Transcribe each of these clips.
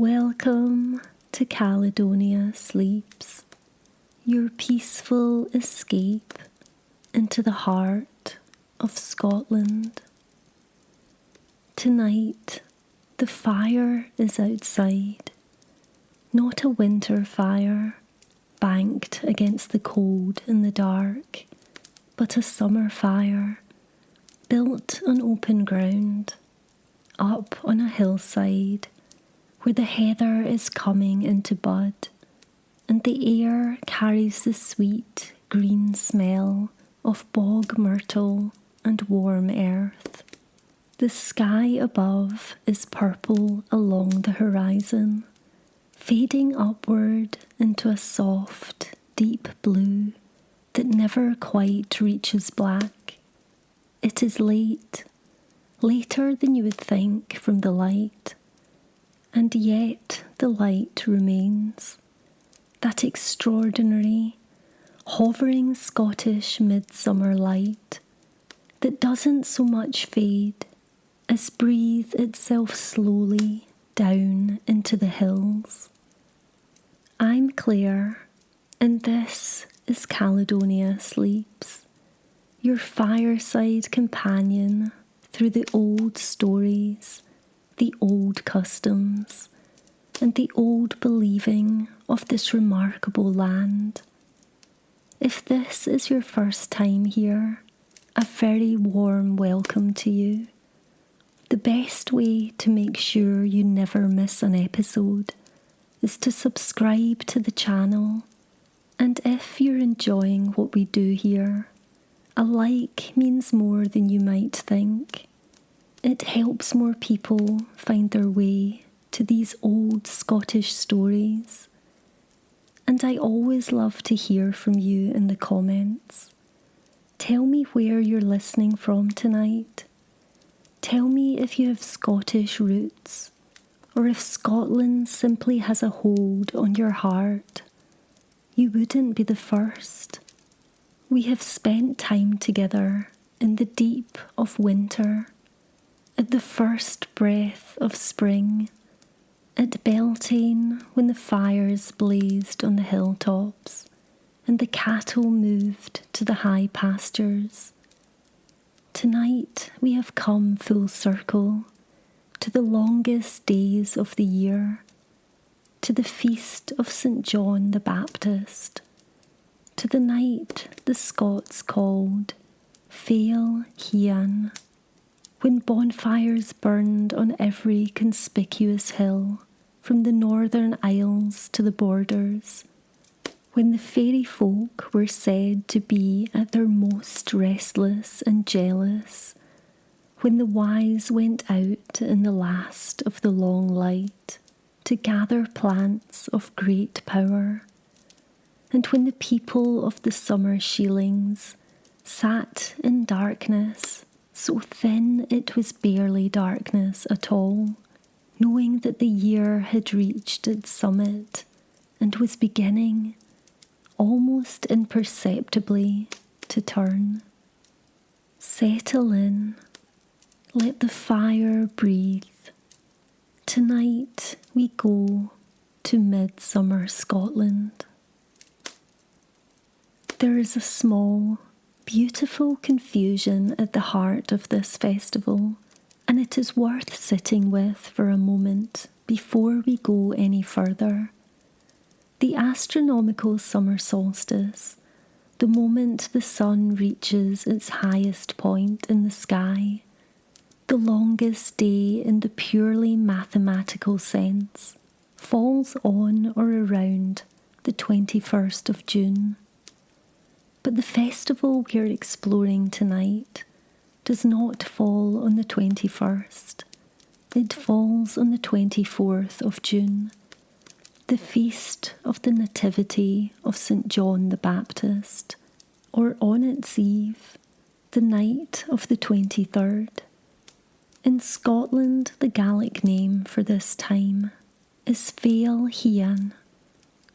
Welcome to Caledonia Sleeps, your peaceful escape into the heart of Scotland. Tonight, the fire is outside, not a winter fire banked against the cold and the dark, but a summer fire built on open ground, up on a hillside where the heather is coming into bud and the air carries the sweet green smell of bog myrtle and warm earth. The sky above is purple along the horizon, fading upward into a soft, deep blue that never quite reaches black. It is late, later than you would think from the light, and yet the light remains, that extraordinary, hovering Scottish midsummer light that doesn't so much fade as breathe itself slowly down into the hills. I'm Claire, and this is Caledonia Sleeps, your fireside companion through the old stories, the old customs, and the old believing of this remarkable land. If this is your first time here, a very warm welcome to you. The best way to make sure you never miss an episode is to subscribe to the channel, and if you're enjoying what we do here, a like means more than you might think. It helps more people find their way to these old Scottish stories. And I always love to hear from you in the comments. Tell me where you're listening from tonight. Tell me if you have Scottish roots, or if Scotland simply has a hold on your heart. You wouldn't be the first. We have spent time together in the deep of winter, at the first breath of spring, at Beltane when the fires blazed on the hilltops and the cattle moved to the high pastures. Tonight we have come full circle to the longest days of the year, to the feast of St. John the Baptist, to the night the Scots called Feill, when bonfires burned on every conspicuous hill, from the northern isles to the borders, when the fairy folk were said to be at their most restless and jealous, when the wise went out in the last of the long light to gather plants of great power, and when the people of the summer shielings sat in darkness, so thin it was barely darkness at all, knowing that the year had reached its summit and was beginning, almost imperceptibly, to turn. Settle in, let the fire breathe. Tonight we go to midsummer Scotland. There is a small, beautiful confusion at the heart of this festival, and it is worth sitting with for a moment before we go any further. The astronomical summer solstice, the moment the sun reaches its highest point in the sky, the longest day in the purely mathematical sense, falls on or around the 21st of June. But the festival we're exploring tonight does not fall on the 21st. It falls on the 24th of June, the feast of the Nativity of St. John the Baptist, or on its eve, the night of the 23rd. In Scotland, the Gaelic name for this time is Faill,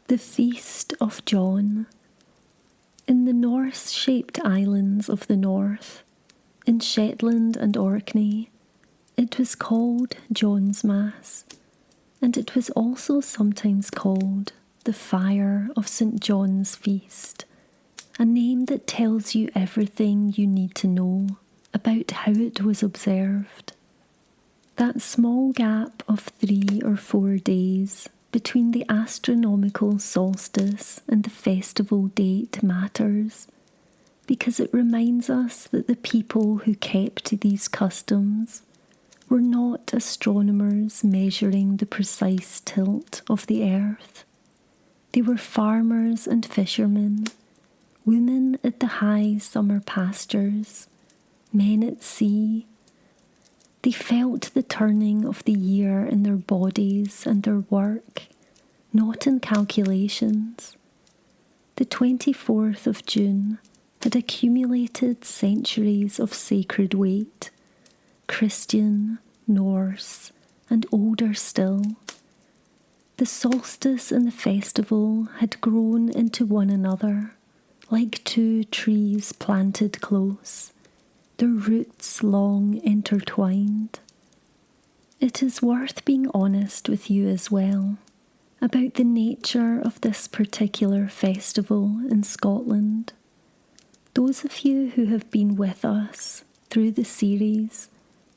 the Feast of John. In the Norse-shaped islands of the north, in Shetland and Orkney, it was called John's Mass, and it was also sometimes called the Fire of St. John's Feast, a name that tells you everything you need to know about how it was observed. That small gap of 3 or 4 days between the astronomical solstice and the festival date matters, because it reminds us that the people who kept these customs were not astronomers measuring the precise tilt of the earth. They were farmers and fishermen, women at the high summer pastures, men at sea. They felt the turning of the year in their bodies and their work, not in calculations. The 24th of June had accumulated centuries of sacred weight, Christian, Norse, and older still. The solstice and the festival had grown into one another, like 2 trees planted close, their roots long intertwined. It is worth being honest with you as well about the nature of this particular festival in Scotland. Those of you who have been with us through the series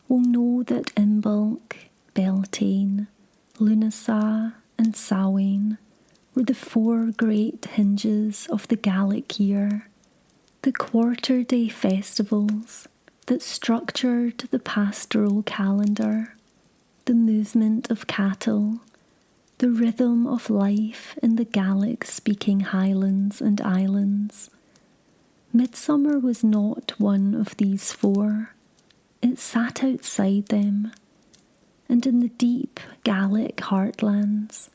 will know that Imbolc, Beltane, Lunasa and Samhain were the 4 great hinges of the Gallic year, the quarter-day festivals that structured the pastoral calendar, the movement of cattle, the rhythm of life in the Gaelic-speaking Highlands and Islands. Midsummer was not one of these 4. It sat outside them, and in the deep Gaelic heartlands,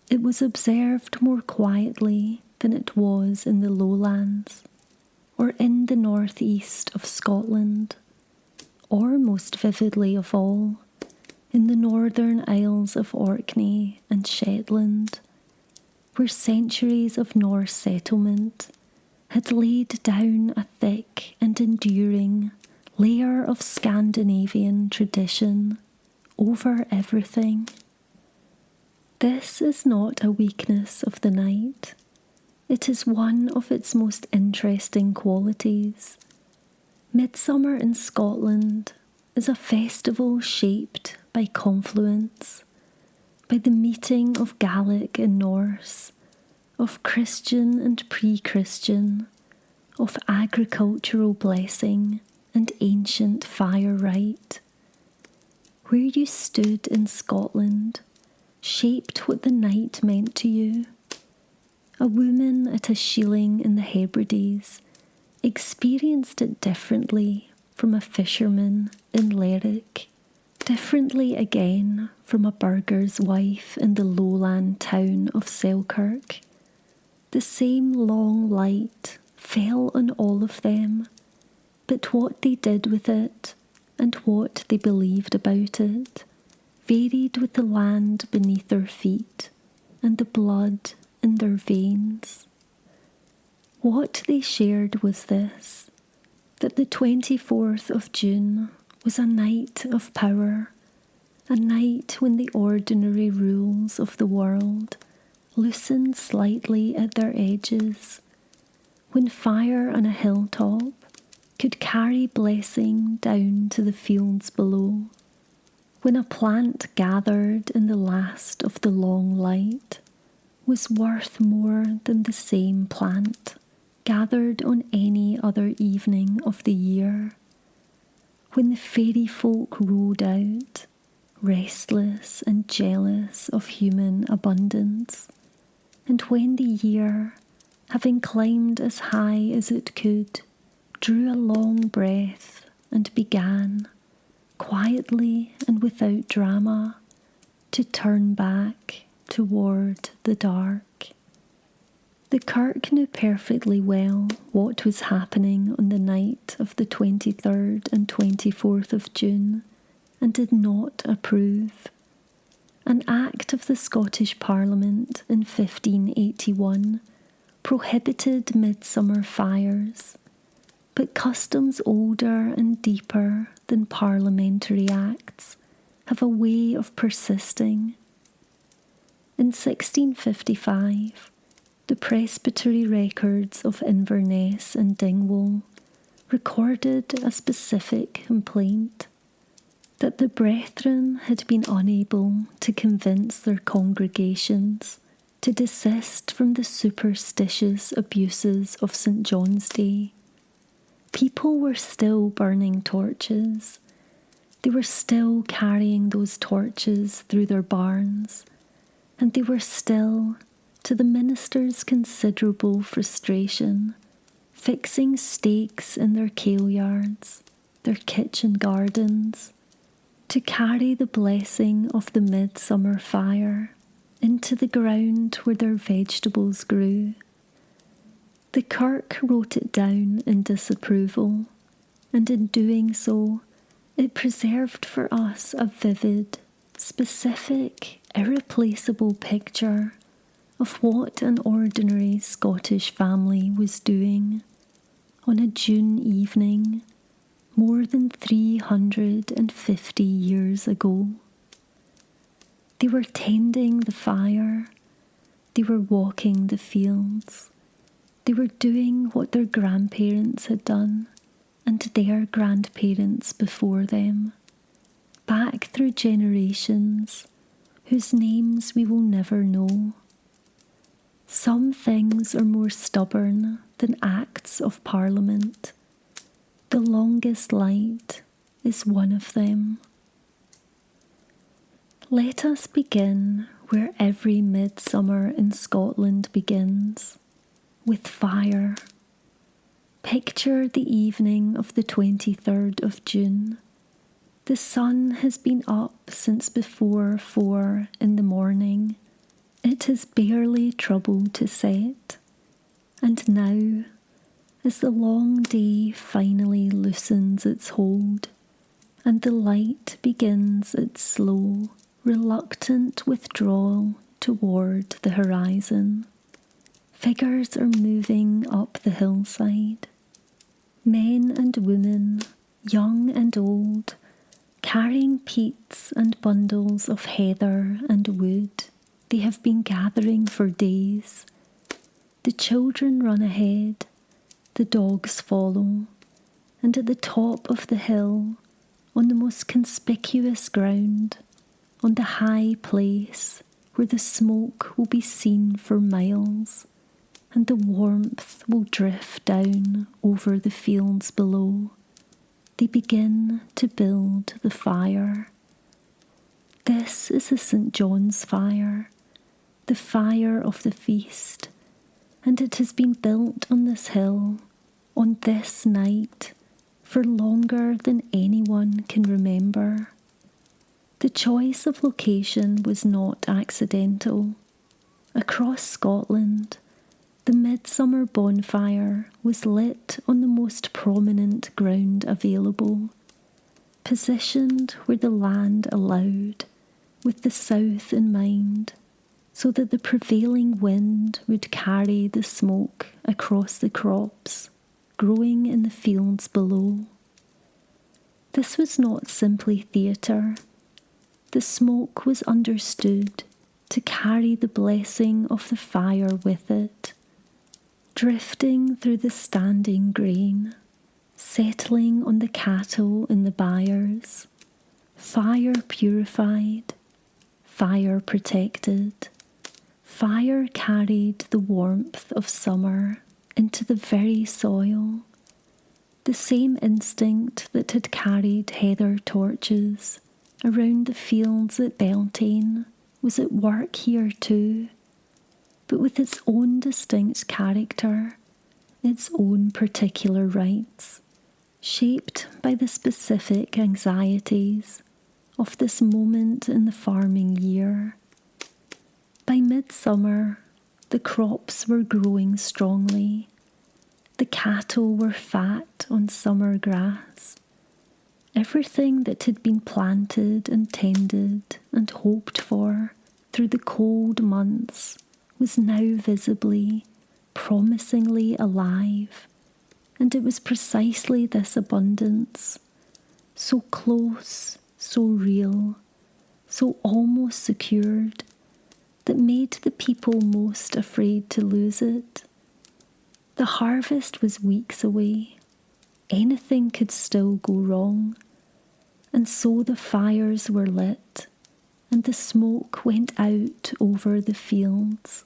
it was observed more quietly than it was in the lowlands, or in the northeast of Scotland, or most vividly of all, in the northern isles of Orkney and Shetland, where centuries of Norse settlement had laid down a thick and enduring layer of Scandinavian tradition over everything. This is not a weakness of the night. It is one of its most interesting qualities. Midsummer in Scotland is a festival shaped by confluence, by the meeting of Gaelic and Norse, of Christian and pre-Christian, of agricultural blessing and ancient fire rite. Where you stood in Scotland shaped what the night meant to you. A woman at a shieling in the Hebrides experienced it differently from a fisherman in Lerwick, differently again from a burgher's wife in the lowland town of Selkirk. The same long light fell on all of them, but what they did with it and what they believed about it varied with the land beneath their feet and the blood in their veins. What they shared was this, that the 24th of June was a night of power, a night when the ordinary rules of the world loosened slightly at their edges, when fire on a hilltop could carry blessing down to the fields below, when a plant gathered in the last of the long light was worth more than the same plant gathered on any other evening of the year, when the fairy folk rode out, restless and jealous of human abundance, and when the year, having climbed as high as it could, drew a long breath and began, quietly and without drama, to turn back toward the dark. The kirk knew perfectly well what was happening on the night of the 23rd and 24th of June, and did not approve. An act of the Scottish Parliament in 1581 prohibited midsummer fires, but customs older and deeper than parliamentary acts have a way of persisting. In 1655, the presbytery records of Inverness and Dingwall recorded a specific complaint that the brethren had been unable to convince their congregations to desist from the superstitious abuses of St. John's Day. People were still burning torches. They were still carrying those torches through their barns, and they were still, to the minister's considerable frustration, fixing stakes in their kail yards, their kitchen gardens, to carry the blessing of the midsummer fire into the ground where their vegetables grew. The Kirk wrote it down in disapproval, and in doing so, it preserved for us a vivid, specific, irreplaceable picture of what an ordinary Scottish family was doing on a June evening more than 350 years ago. They were tending the fire, they were walking the fields, they were doing what their grandparents had done and their grandparents before them, back through generations whose names we will never know. Some things are more stubborn than acts of parliament. The longest light is one of them. Let us begin where every midsummer in Scotland begins, with fire. Picture the evening of the 23rd of June. The sun has been up since before 4 in the morning. It has barely troubled to set. And now, as the long day finally loosens its hold, and the light begins its slow, reluctant withdrawal toward the horizon, figures are moving up the hillside. Men and women, young and old, carrying peats and bundles of heather and wood they have been gathering for days. The children run ahead, the dogs follow, and at the top of the hill, on the most conspicuous ground, on the high place where the smoke will be seen for miles, and the warmth will drift down over the fields below, they begin to build the fire. This is the St. John's fire, the fire of the feast, and it has been built on this hill, on this night, for longer than anyone can remember. The choice of location was not accidental. Across Scotland, the midsummer bonfire was lit on the most prominent ground available, positioned where the land allowed, with the south in mind, so that the prevailing wind would carry the smoke across the crops growing in the fields below. This was not simply theatre. The smoke was understood to carry the blessing of the fire with it, drifting through the standing grain, settling on the cattle in the byres, fire purified, fire protected. Fire carried the warmth of summer into the very soil. The same instinct that had carried heather torches around the fields at Beltane was at work here too, but with its own distinct character, its own particular rites, shaped by the specific anxieties of this moment in the farming year. By midsummer, the crops were growing strongly. The cattle were fat on summer grass. Everything that had been planted and tended and hoped for through the cold months was now visibly, promisingly alive, and it was precisely this abundance, so close, so real, so almost secured, that made the people most afraid to lose it. The harvest was weeks away. Anything could still go wrong. And so the fires were lit, and the smoke went out over the fields,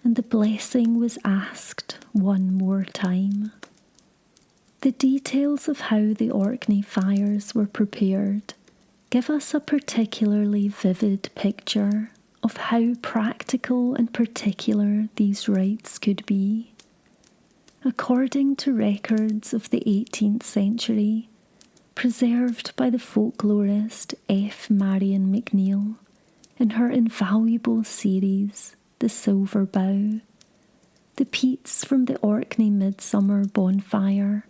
and the blessing was asked one more time. The details of how the Orkney fires were prepared give us a particularly vivid picture of how practical and particular these rites could be. According to records of the 18th century, preserved by the folklorist F. Marion McNeill in her invaluable series, The Silver Bough, the peats from the Orkney Midsummer bonfire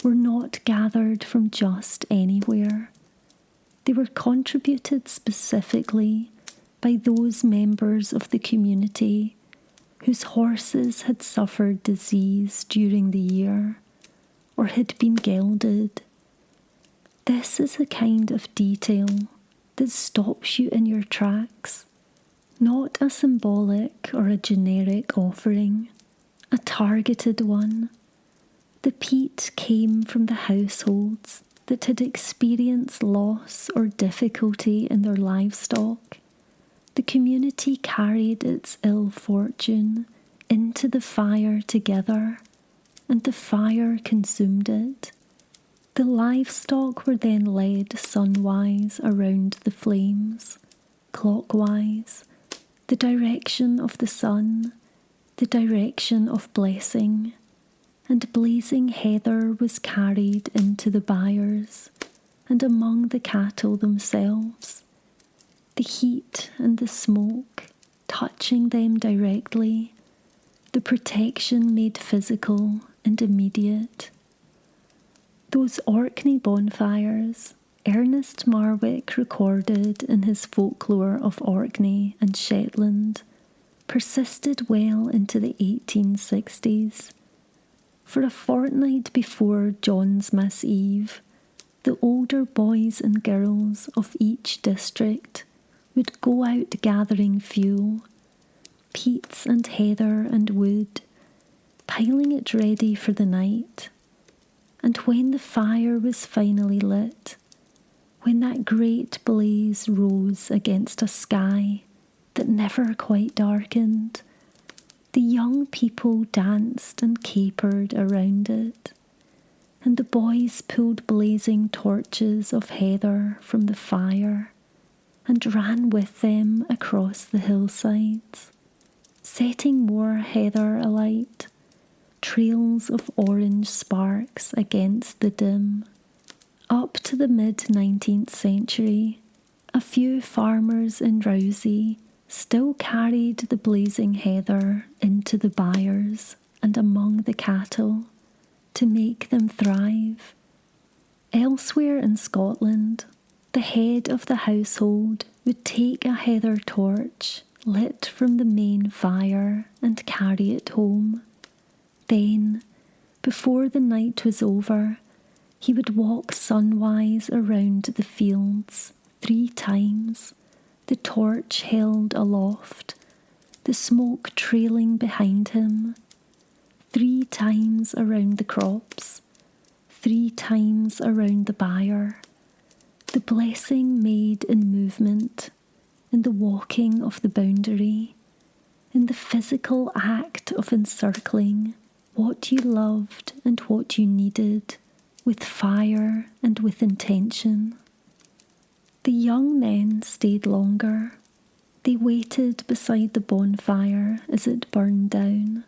were not gathered from just anywhere. They were contributed specifically by those members of the community whose horses had suffered disease during the year or had been gelded. This is a kind of detail that stops you in your tracks, not a symbolic or a generic offering, a targeted one. The peat came from the households that had experienced loss or difficulty in their livestock. The community carried its ill fortune into the fire together, and the fire consumed it. The livestock were then led sunwise around the flames, clockwise, the direction of the sun, the direction of blessing, and blazing heather was carried into the byres and among the cattle themselves. The heat and the smoke touching them directly, the protection made physical and immediate. Those Orkney bonfires, Ernest Marwick recorded in his Folklore of Orkney and Shetland, persisted well into the 1860s. For a fortnight before John's Miss Eve, the older boys and girls of each district would go out gathering fuel, peats and heather and wood, piling it ready for the night. And when the fire was finally lit, when that great blaze rose against a sky that never quite darkened, the young people danced and capered around it, and the boys pulled blazing torches of heather from the fire and ran with them across the hillsides, setting more heather alight, trails of orange sparks against the dim. Up to the mid-19th century, a few farmers in Rousey still carried the blazing heather into the byres and among the cattle to make them thrive. Elsewhere in Scotland, the head of the household would take a heather torch lit from the main fire and carry it home. Then, before the night was over, he would walk sunwise around the fields 3 times, the torch held aloft, the smoke trailing behind him, 3 times around the crops, 3 times around the byre, the blessing made in movement, in the walking of the boundary, in the physical act of encircling what you loved and what you needed, with fire and with intention. The young men stayed longer. They waited beside the bonfire as it burned down,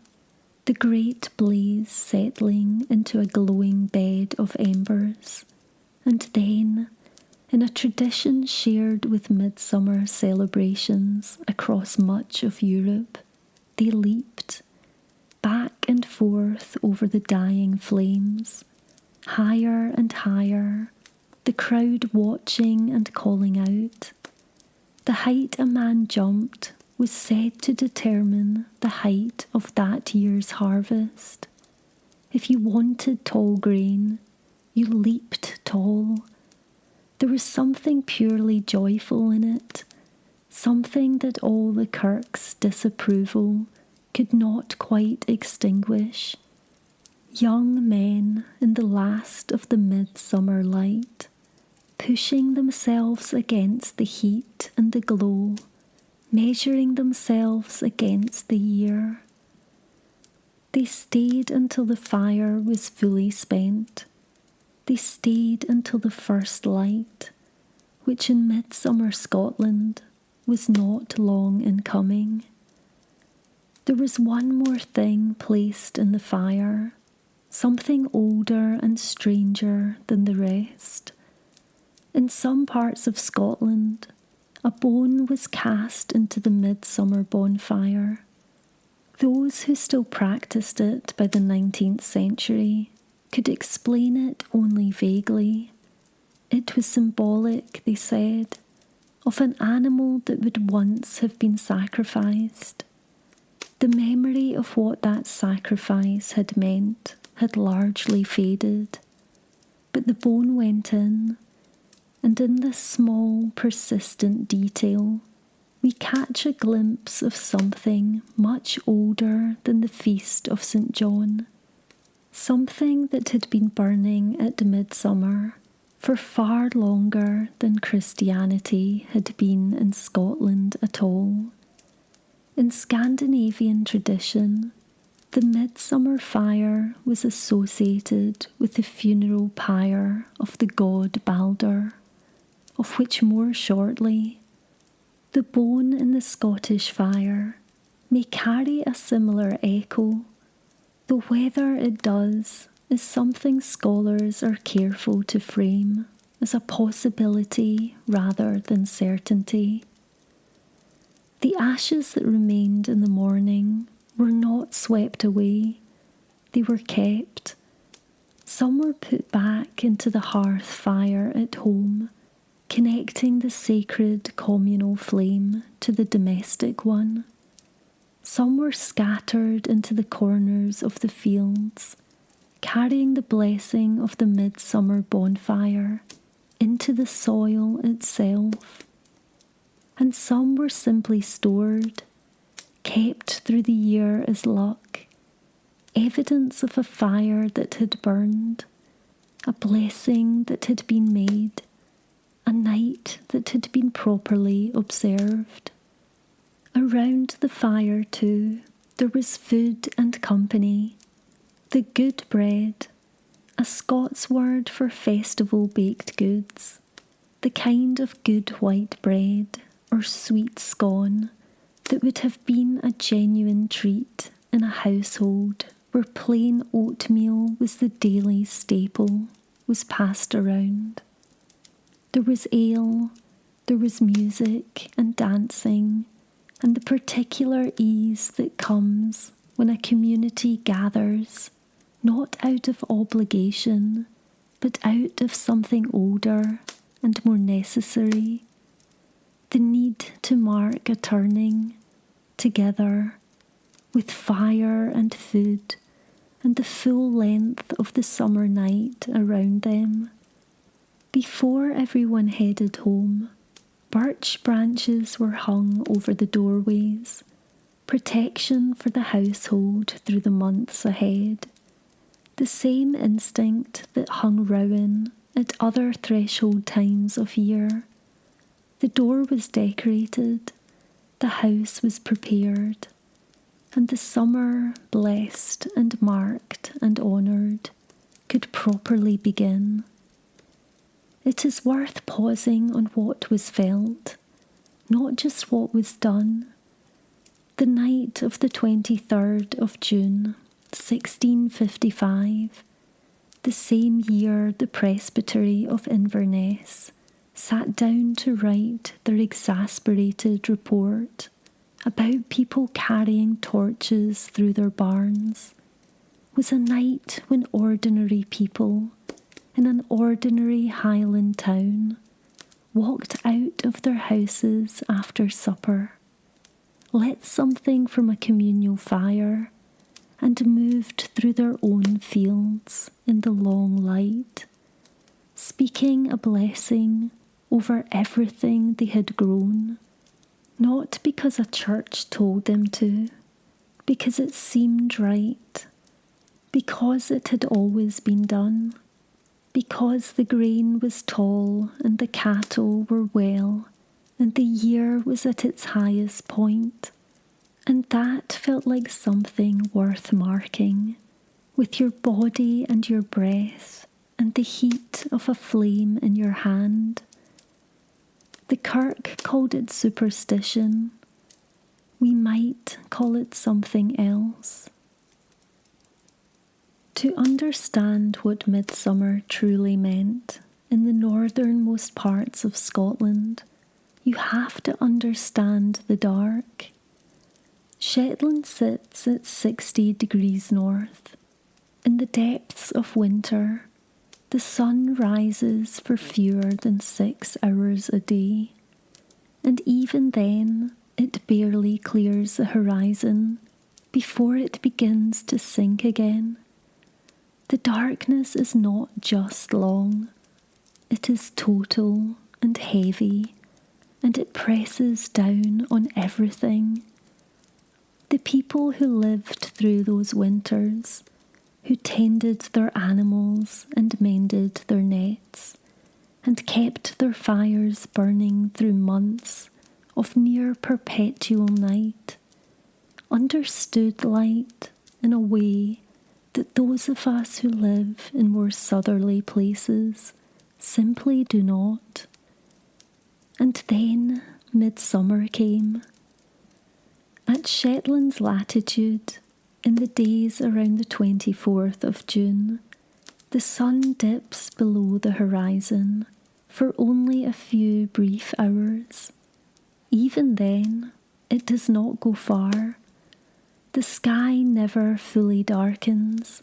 the great blaze settling into a glowing bed of embers, and then, in a tradition shared with midsummer celebrations across much of Europe, they leaped, back and forth over the dying flames, higher and higher, the crowd watching and calling out. The height a man jumped was said to determine the height of that year's harvest. If you wanted tall grain, you leaped tall. There was something purely joyful in it, something that all the kirk's disapproval could not quite extinguish. Young men in the last of the midsummer light, pushing themselves against the heat and the glow, measuring themselves against the year. They stayed until the fire was fully spent. They stayed until the first light, which in midsummer Scotland was not long in coming. There was one more thing placed in the fire, something older and stranger than the rest. In some parts of Scotland, a bone was cast into the midsummer bonfire. Those who still practiced it by the 19th century could explain it only vaguely. It was symbolic, they said, of an animal that would once have been sacrificed. The memory of what that sacrifice had meant had largely faded, but the bone went in, and in this small, persistent detail, we catch a glimpse of something much older than the feast of St. John, something that had been burning at midsummer for far longer than Christianity had been in Scotland at all. In Scandinavian tradition, the midsummer fire was associated with the funeral pyre of the god Balder, of which more shortly. The bone in the Scottish fire may carry a similar echo, though whether it does is something scholars are careful to frame as a possibility rather than certainty. The ashes that remained in the morning were not swept away, they were kept. Some were put back into the hearth fire at home, connecting the sacred communal flame to the domestic one. Some were scattered into the corners of the fields, carrying the blessing of the midsummer bonfire into the soil itself. And some were simply stored, kept through the year as luck, evidence of a fire that had burned, a blessing that had been made, a night that had been properly observed. Around the fire, too, there was food and company. The good bread, a Scots word for festival baked goods, the kind of good white bread or sweet scone that would have been a genuine treat in a household where plain oatmeal was the daily staple, was passed around. There was ale, there was music and dancing, and the particular ease that comes when a community gathers, not out of obligation, but out of something older and more necessary, the need to mark a turning, together, with fire and food, and the full length of the summer night around them. Before everyone headed home, birch branches were hung over the doorways, protection for the household through the months ahead. The same instinct that hung rowan at other threshold times of year. The door was decorated, the house was prepared, and the summer, blessed and marked and honoured, could properly begin. It is worth pausing on what was felt, not just what was done. The night of the 23rd of June, 1655, the same year the Presbytery of Inverness sat down to write their exasperated report about people carrying torches through their barns, was a night when ordinary people in an ordinary Highland town walked out of their houses after supper, lit something from a communal fire, and moved through their own fields in the long light, speaking a blessing over everything they had grown, Not because a church told them to, because it seemed right, because it had always been done, because the grain was tall and the cattle were well, and the year was at its highest point, and that felt like something worth marking, with your body and your breath and the heat of a flame in your hand. The Kirk called it superstition. We might call it something else. To understand what midsummer truly meant in the northernmost parts of Scotland, you have to understand the dark. Shetland sits at 60 degrees north. In the depths of winter, the sun rises for fewer than 6 hours a day, and even then it barely clears the horizon before it begins to sink again. The darkness is not just long, it is total and heavy, and it presses down on everything. The people who lived through those winters, who tended their animals and mended their nets, and kept their fires burning through months of near perpetual night, understood light in a way that those of us who live in more southerly places simply do not. And then midsummer came. At Shetland's latitude, in the days around the 24th of June, the sun dips below the horizon for only a few brief hours. Even then, it does not go far. The sky never fully darkens.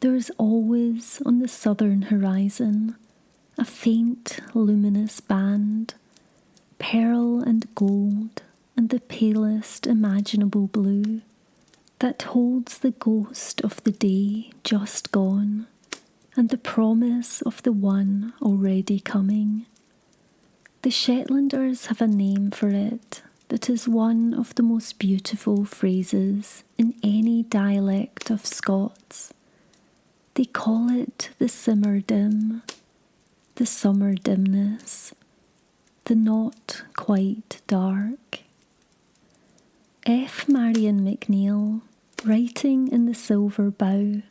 There is always on the southern horizon a faint luminous band, pearl and gold and the palest imaginable blue, that holds the ghost of the day just gone and the promise of the one already coming. The Shetlanders have a name for it that is one of the most beautiful phrases in any dialect of Scots. They call it the simmer dim, the summer dimness, the not quite dark. F. Marion McNeill, writing in the Silver Bough,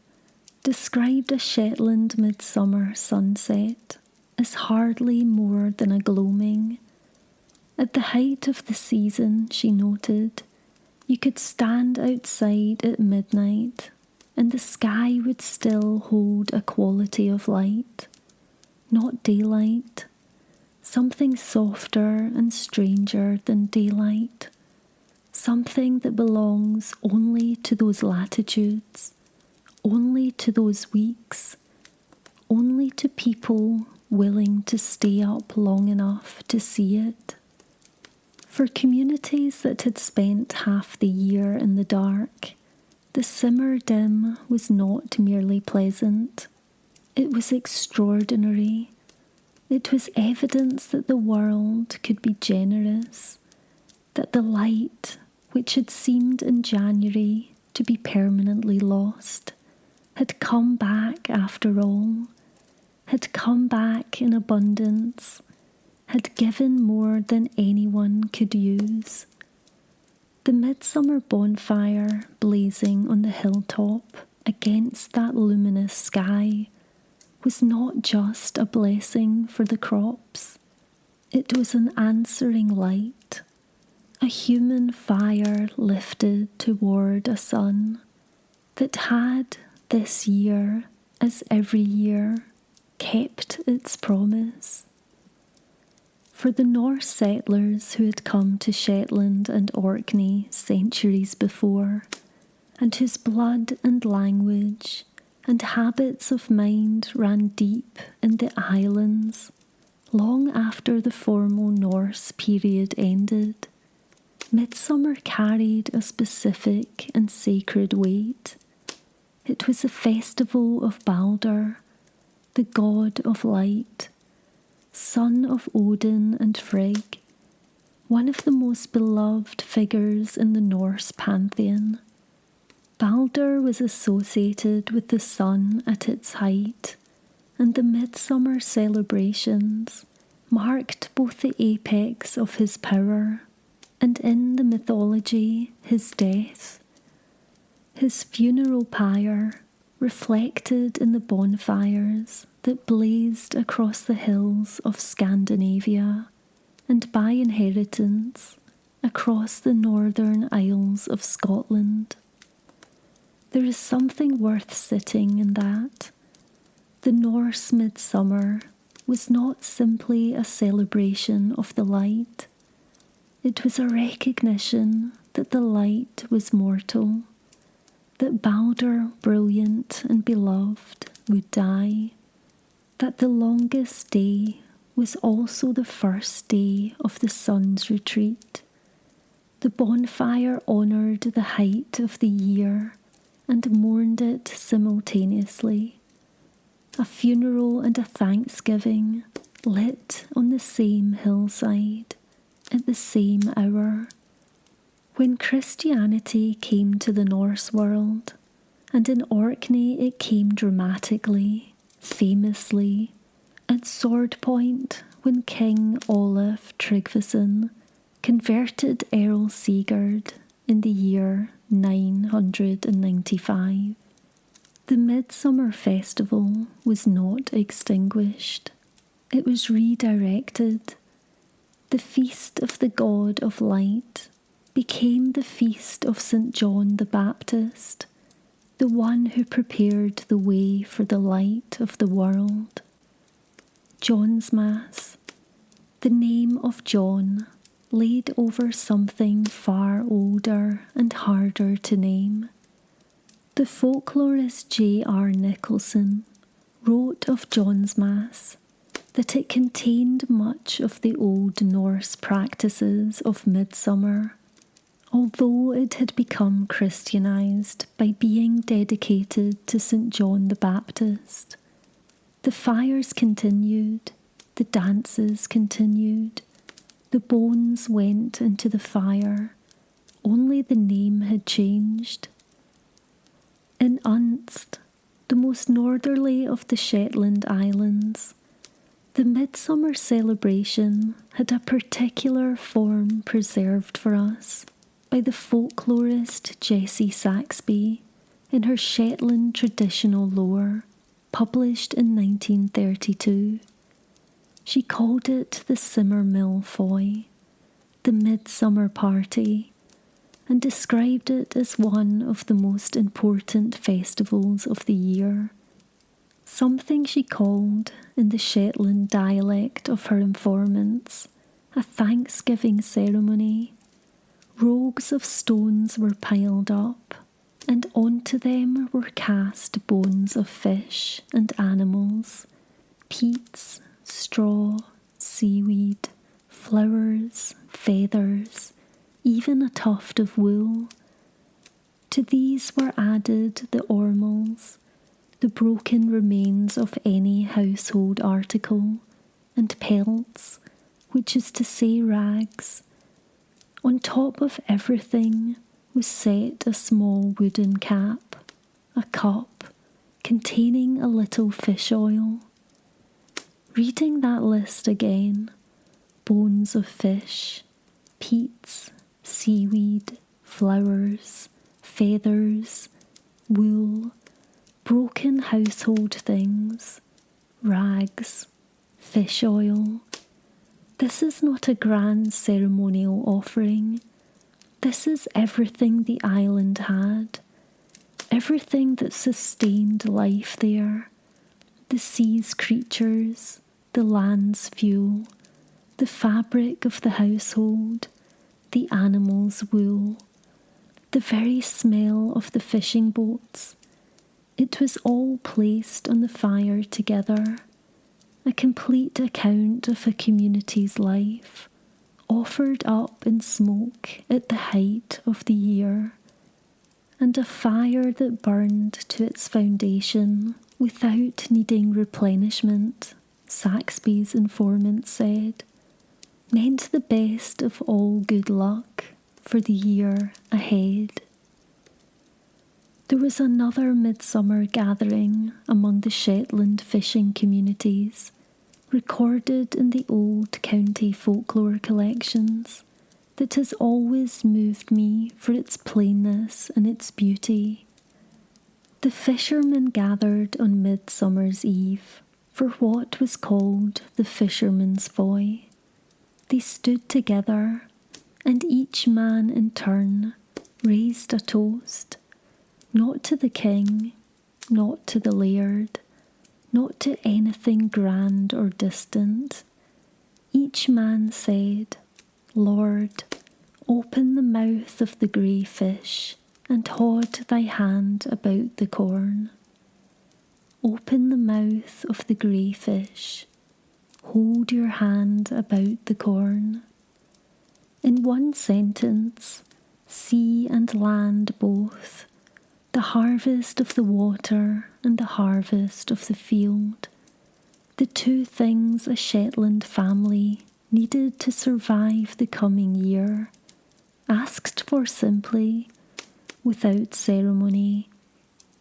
described a Shetland midsummer sunset as hardly more than a gloaming. At the height of the season, she noted, you could stand outside at midnight and the sky would still hold a quality of light, not daylight, something softer and stranger than daylight, something that belongs only to those latitudes, only to those weeks, only to people willing to stay up long enough to see it. For communities that had spent half the year in the dark, the simmer dim was not merely pleasant, it was extraordinary. It was evidence that the world could be generous, that the light, which had seemed in January to be permanently lost, had come back after all, had come back in abundance, had given more than anyone could use. The midsummer bonfire blazing on the hilltop against that luminous sky was not just a blessing for the crops. It was an answering light, a human fire lifted toward a sun that had, this year, as every year, kept its promise. For the Norse settlers who had come to Shetland and Orkney centuries before, and whose blood and language and habits of mind ran deep in the Highlands, long after the formal Norse period ended, midsummer carried a specific and sacred weight. It was the festival of Balder, the god of light, son of Odin and Frigg, one of the most beloved figures in the Norse pantheon. Baldur was associated with the sun at its height, and the midsummer celebrations marked both the apex of his power and, in the mythology, his death. His funeral pyre, reflected in the bonfires that blazed across the hills of Scandinavia, and by inheritance across the northern isles of Scotland. There is something worth sitting in that. The Norse midsummer was not simply a celebration of the light. It was a recognition that the light was mortal, that Baldur, brilliant and beloved, would die, that the longest day was also the first day of the sun's retreat. The bonfire honoured the height of the year and mourned it simultaneously. A funeral and a thanksgiving lit on the same hillside at the same hour. When Christianity came to the Norse world, and in Orkney it came dramatically, famously, at sword point when King Olaf Tryggvason converted Earl Sigurd in the year 995. The Midsummer Festival was not extinguished. It was redirected. The feast of the God of Light became the feast of St. John the Baptist, the one who prepared the way for the light of the world. John's Mass, the name of John, laid over something far older and harder to name. The folklorist J.R. Nicholson wrote of John's Mass that it contained much of the old Norse practices of midsummer, although it had become Christianized by being dedicated to St. John the Baptist. The fires continued, the dances continued, the bones went into the fire, only the name had changed. In Unst, the most northerly of the Shetland Islands, the midsummer celebration had a particular form preserved for us by the folklorist Jessie Saxby in her Shetland traditional lore, published in 1932. She called it the Simmermill Foy, the Midsummer Party, and described it as one of the most important festivals of the year, something she called, in the Shetland dialect of her informants, a Thanksgiving ceremony. Rows of stones were piled up, and onto them were cast bones of fish and animals, peats, straw, seaweed, flowers, feathers, even a tuft of wool. To these were added the ormels, the broken remains of any household article, and pelts, which is to say rags. On top of everything was set a small wooden cap, a cup containing a little fish oil. Reading that list again, bones of fish, peats, seaweed, flowers, feathers, wool, broken household things, rags, fish oil. This is not a grand ceremonial offering. This is everything the island had, everything that sustained life there, the sea's creatures, the land's fuel, the fabric of the household, the animals' wool, the very smell of the fishing boats. It was all placed on the fire together, a complete account of a community's life, offered up in smoke at the height of the year, and a fire that burned to its foundation without needing replenishment, Saxby's informant said. meant the best of all good luck for the year ahead. There was another midsummer gathering among the Shetland fishing communities, recorded in the old county folklore collections, that has always moved me for its plainness and its beauty. The fishermen gathered on Midsummer's Eve for what was called the Fisherman's Foy. They stood together, and each man in turn raised a toast, not to the king, not to the laird, not to anything grand or distant. Each man said, "Lord, open the mouth of the grey fish, and hold thy hand about the corn." Open the mouth of the grey fish, hold your hand about the corn. In one sentence, sea and land both, the harvest of the water and the harvest of the field, the two things a Shetland family needed to survive the coming year, asked for simply, without ceremony,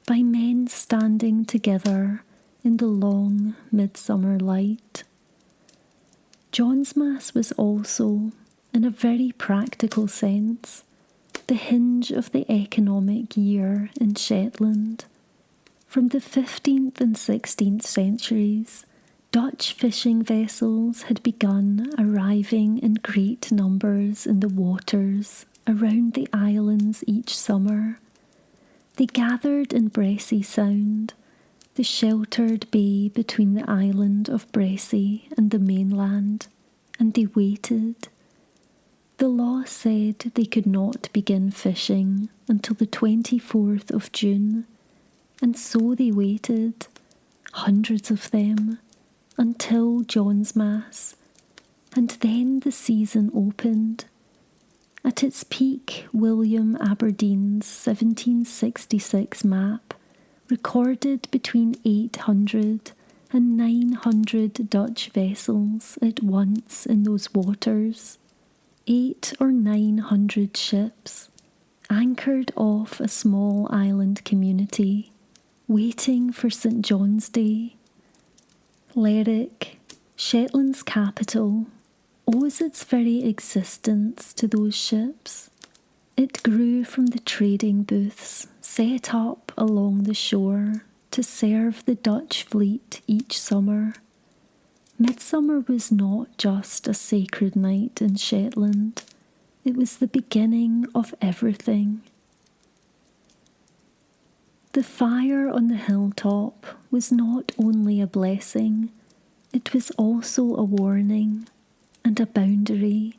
by men standing together in the long midsummer light. John's Mass was also, in a very practical sense, the hinge of the economic year in Shetland. From the 15th and 16th centuries, Dutch fishing vessels had begun arriving in great numbers in the waters around the islands each summer. They gathered in Bressay Sound, the sheltered bay between the island of Bressay and the mainland, and they waited. The law said they could not begin fishing until the 24th of June, and so they waited, hundreds of them, until John's Mass, and then the season opened. At its peak, William Aberdeen's 1766 map recorded between 800 and 900 Dutch vessels at once in those waters, 800 or 900 ships, anchored off a small island community, waiting for St. John's Day. Lerwick, Shetland's capital, owes its very existence to those ships. It grew from the trading booths set up along the shore to serve the Dutch fleet each summer. Midsummer was not just a sacred night in Shetland, it was the beginning of everything. The fire on the hilltop was not only a blessing, it was also a warning and a boundary,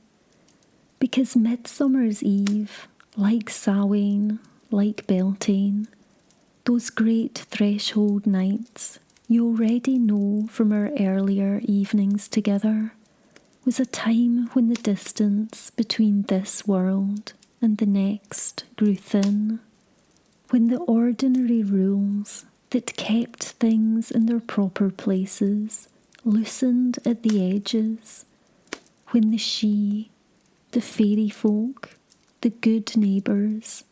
because Midsummer's Eve, like Samhain, like Beltane, those great threshold nights you already know from our earlier evenings together, was a time when the distance between this world and the next grew thin, when the ordinary rules that kept things in their proper places loosened at the edges, when the fairy folk, the good neighbours,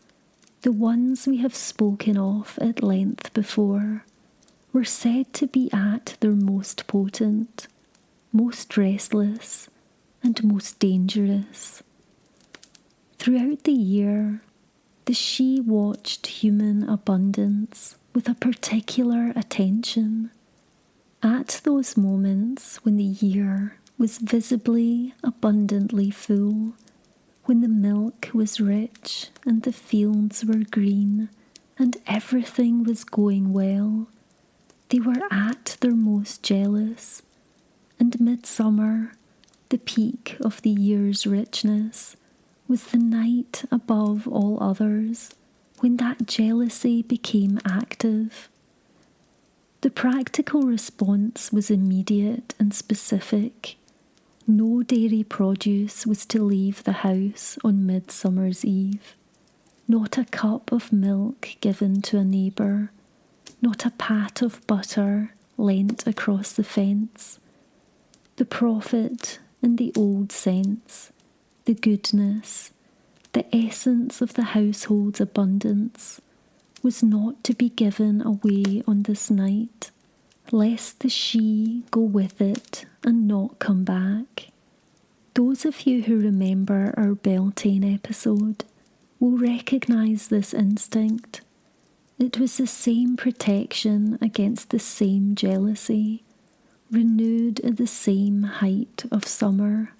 the ones we have spoken of at length before, were said to be at their most potent, most restless, and most dangerous. Throughout the year, the She watched human abundance with a particular attention. At those moments when the year was visibly abundantly full, when the milk was rich and the fields were green and everything was going well, they were at their most jealous, and midsummer, the peak of the year's richness, was the night above all others when that jealousy became active. The practical response was immediate and specific. No dairy produce was to leave the house on Midsummer's Eve. Not a cup of milk given to a neighbour. Not a pat of butter lent across the fence. The prophet, in the old sense, the goodness, the essence of the household's abundance, was not to be given away on this night, lest the she go with it and not come back. Those of you who remember our Beltane episode will recognise this instinct. It was the same protection against the same jealousy, renewed at the same height of summer.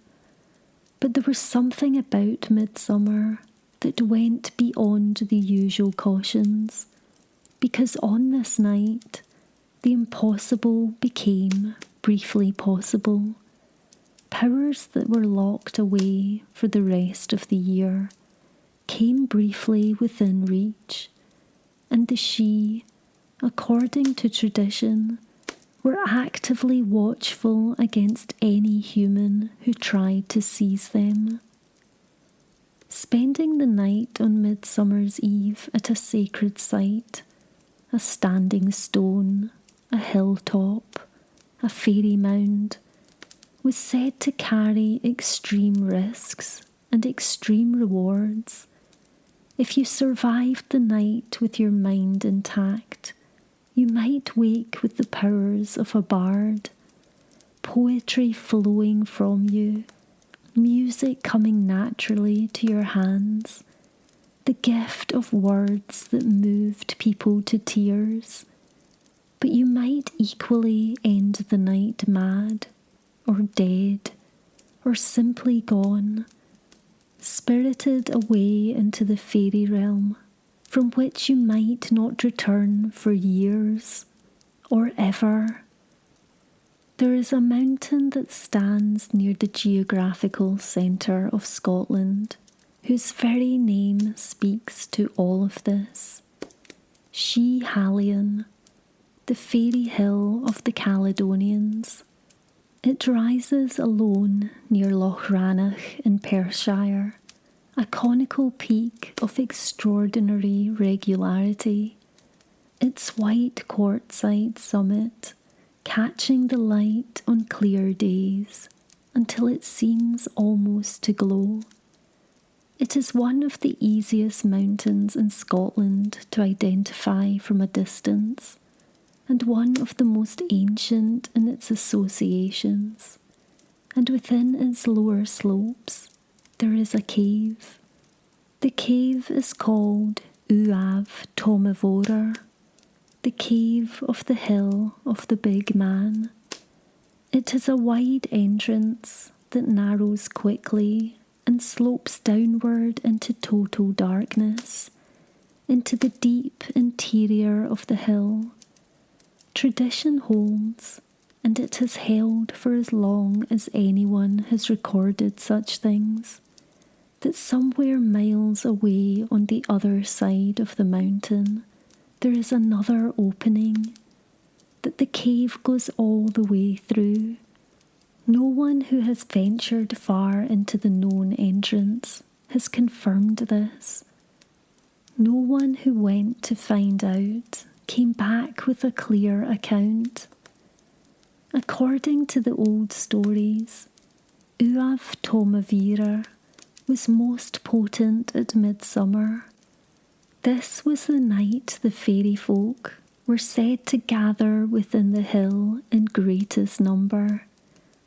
But there was something about midsummer that went beyond the usual cautions, because on this night the impossible became briefly possible. Powers that were locked away for the rest of the year came briefly within reach, and the she, according to tradition, were actively watchful against any human who tried to seize them. Spending the night on Midsummer's Eve at a sacred site, a standing stone, a hilltop, a fairy mound, was said to carry extreme risks and extreme rewards. If you survived the night with your mind intact, you might wake with the powers of a bard, poetry flowing from you, music coming naturally to your hands, the gift of words that moved people to tears. But you might equally end the night mad, or dead, or simply gone, spirited away into the fairy realm, from which you might not return for years, or ever. There is a mountain that stands near the geographical centre of Scotland, whose very name speaks to all of this. Schiehallion, the fairy hill of the Caledonians. It rises alone near Loch Rannoch in Perthshire, a conical peak of extraordinary regularity. Its white quartzite summit catching the light on clear days until it seems almost to glow. It is one of the easiest mountains in Scotland to identify from a distance, and one of the most ancient in its associations, and within its lower slopes there is a cave. The cave is called Uav Tomavorer, the cave of the hill of the big man. It has a wide entrance that narrows quickly and slopes downward into total darkness, into the deep interior of the hill. Tradition holds, and it has held for as long as anyone has recorded such things, that somewhere miles away on the other side of the mountain there is another opening, that the cave goes all the way through. No one who has ventured far into the known entrance has confirmed this. No one who went to find out came back with a clear account. According to the old stories, Uav Tomavira was most potent at midsummer. This was the night the fairy folk were said to gather within the hill in greatest number,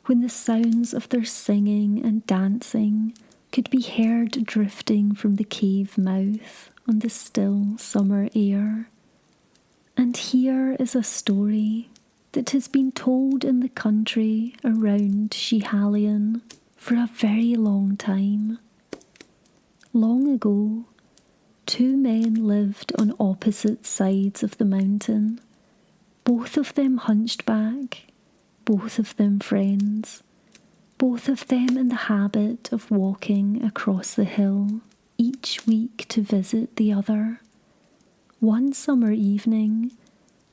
when the sounds of their singing and dancing could be heard drifting from the cave mouth on the still summer air. And here is a story that has been told in the country around Schiehallion for a very long time. Long ago, two men lived on opposite sides of the mountain, both of them hunchback, both of them friends, both of them in the habit of walking across the hill each week to visit the other. One summer evening,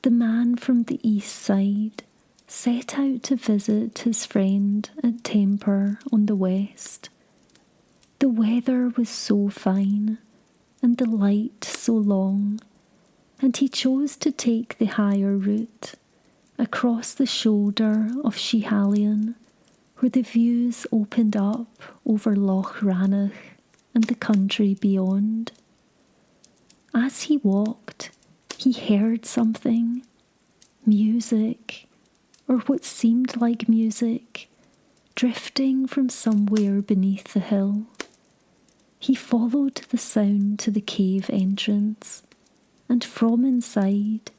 the man from the east side set out to visit his friend at Temper on the west. The weather was so fine, and the light so long, and he chose to take the higher route, across the shoulder of Schiehallion, where the views opened up over Loch Rannoch and the country beyond. As he walked, he heard something, music, or what seemed like music, drifting from somewhere beneath the hill. He followed the sound to the cave entrance, and from inside,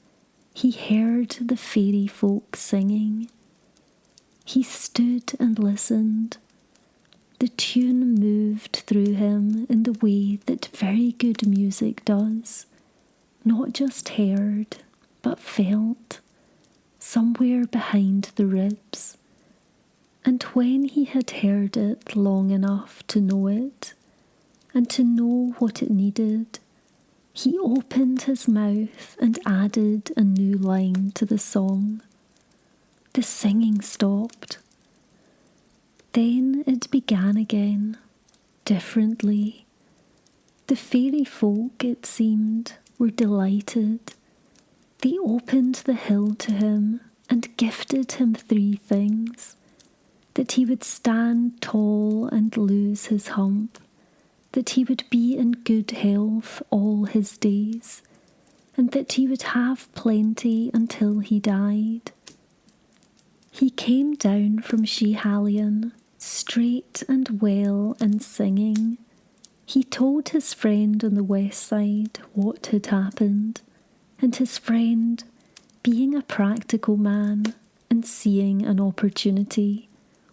he heard the fairy folk singing. He stood and listened. The tune moved through him in the way that very good music does, not just heard, but felt, somewhere behind the ribs. And when he had heard it long enough to know it, and to know what it needed, he opened his mouth and added a new line to the song. The singing stopped. Then it began again, differently. The fairy folk, it seemed, were delighted. They opened the hill to him and gifted him 3 things: that he would stand tall and lose his hump, that he would be in good health all his days, and that he would have plenty until he died. He came down from Schiehallion, straight and well and singing. He told his friend on the west side what had happened, and his friend, being a practical man and seeing an opportunity,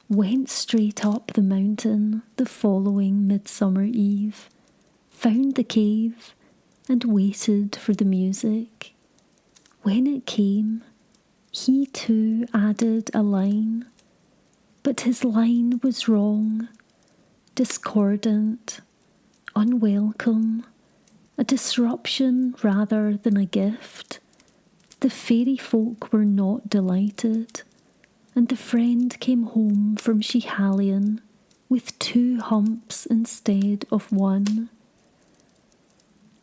went straight up the mountain the following Midsummer Eve, found the cave, and waited for the music. When it came, he too added a line, but his line was wrong, discordant, unwelcome, a disruption rather than a gift. The fairy folk were not delighted, and the friend came home from Schiehallion with 2 humps instead of 1.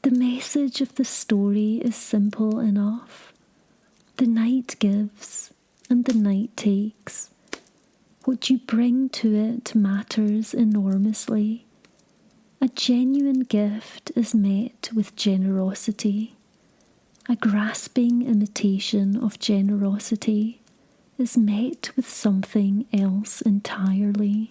The message of the story is simple enough. The night gives, and the night takes. What you bring to it matters enormously. A genuine gift is met with generosity. A grasping imitation of generosity is met with something else entirely.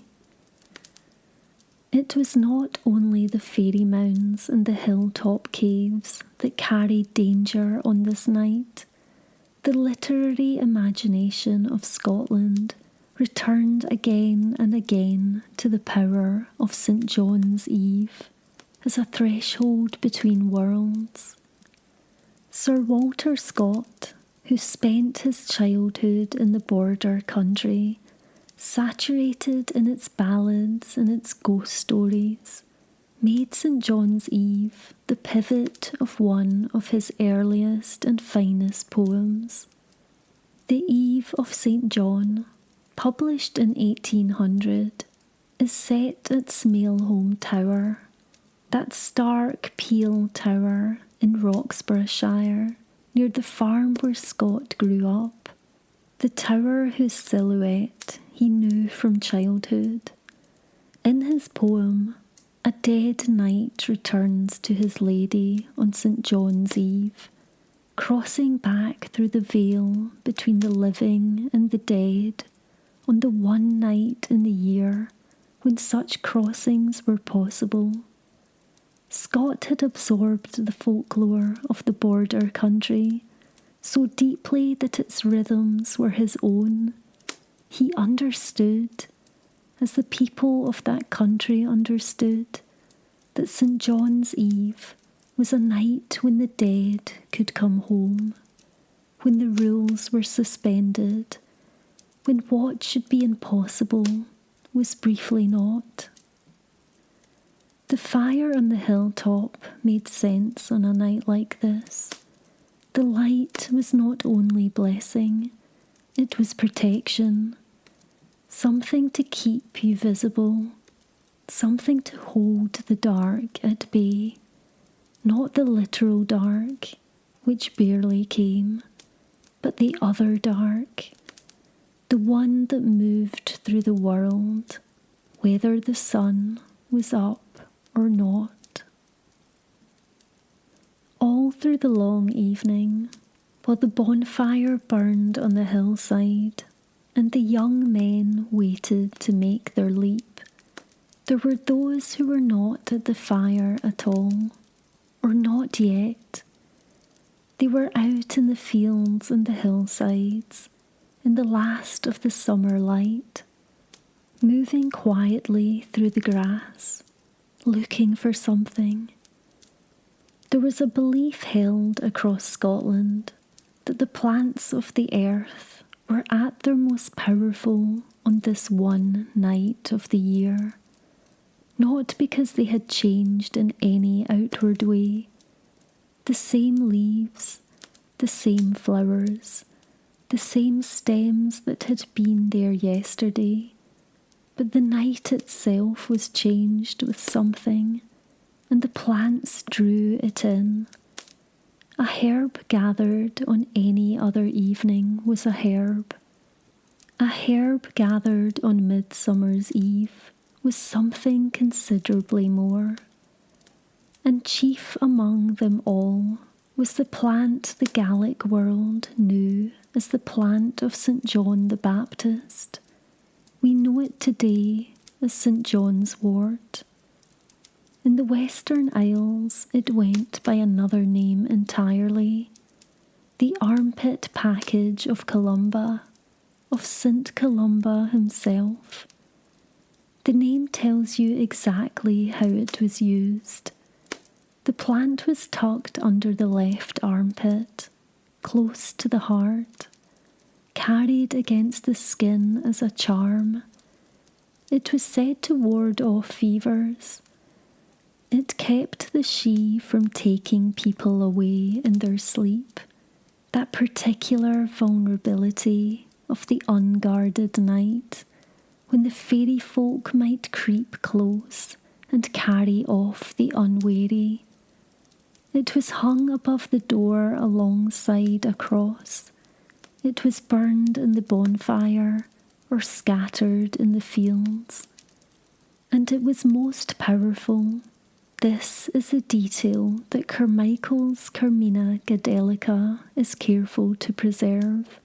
It was not only the fairy mounds and the hilltop caves that carried danger on this night. The literary imagination of Scotland returned again and again to the power of St. John's Eve as a threshold between worlds. Sir Walter Scott, who spent his childhood in the border country, saturated in its ballads and its ghost stories, made St. John's Eve the pivot of one of his earliest and finest poems. The Eve of St. John, published in 1800, is set at Smailholm Tower, that stark peel tower in Roxburghshire, near the farm where Scott grew up, the tower whose silhouette he knew from childhood. In his poem, a dead knight returns to his lady on St. John's Eve, crossing back through the veil between the living and the dead on the one night in the year when such crossings were possible. Scott had absorbed the folklore of the border country so deeply that its rhythms were his own. He understood, as the people of that country understood, that St. John's Eve was a night when the dead could come home, when the rules were suspended, when what should be impossible was briefly not. The fire on the hilltop made sense on a night like this. The light was not only blessing, it was protection. Something to keep you visible, something to hold the dark at bay, not the literal dark, which barely came, but the other dark, the one that moved through the world, whether the sun was up or not. All through the long evening, while the bonfire burned on the hillside and the young men waited to make their leap, there were those who were not at the fire at all, or not yet. They were out in the fields and the hillsides, in the last of the summer light, moving quietly through the grass, looking for something. There was a belief held across Scotland that the plants of the earth were at their most powerful on this one night of the year, not because they had changed in any outward way. The same leaves, the same flowers, the same stems that had been there yesterday, but the night itself was changed with something, and the plants drew it in. A herb gathered on any other evening was a herb. A herb gathered on Midsummer's Eve was something considerably more. And chief among them all was the plant the Gaelic world knew as the plant of St. John the Baptist. We know it today as St. John's Wort. In the Western Isles it went by another name entirely, the armpit package of Columba, of St. Columba himself. The name tells you exactly how it was used. The plant was tucked under the left armpit, close to the heart, carried against the skin as a charm. It was said to ward off fevers. It kept the Sidhe from taking people away in their sleep, that particular vulnerability of the unguarded night, when the fairy folk might creep close and carry off the unwary. It was hung above the door alongside a cross. It was burned in the bonfire or scattered in the fields. And it was most powerful. This is a detail that Carmichael's Carmina Gadelica is careful to preserve.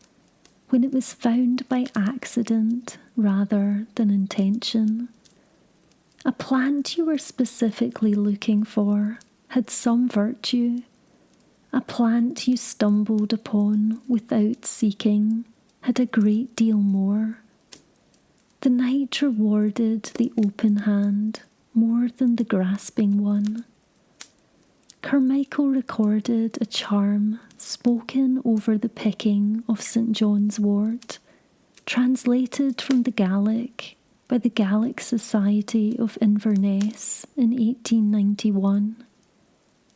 When it was found by accident rather than intention, a plant you were specifically looking for had some virtue. A plant you stumbled upon without seeking had a great deal more. The night rewarded the open hand more than the grasping one. Carmichael recorded a charm spoken over the picking of St. John's Wort, translated from the Gaelic by the Gaelic Society of Inverness in 1891.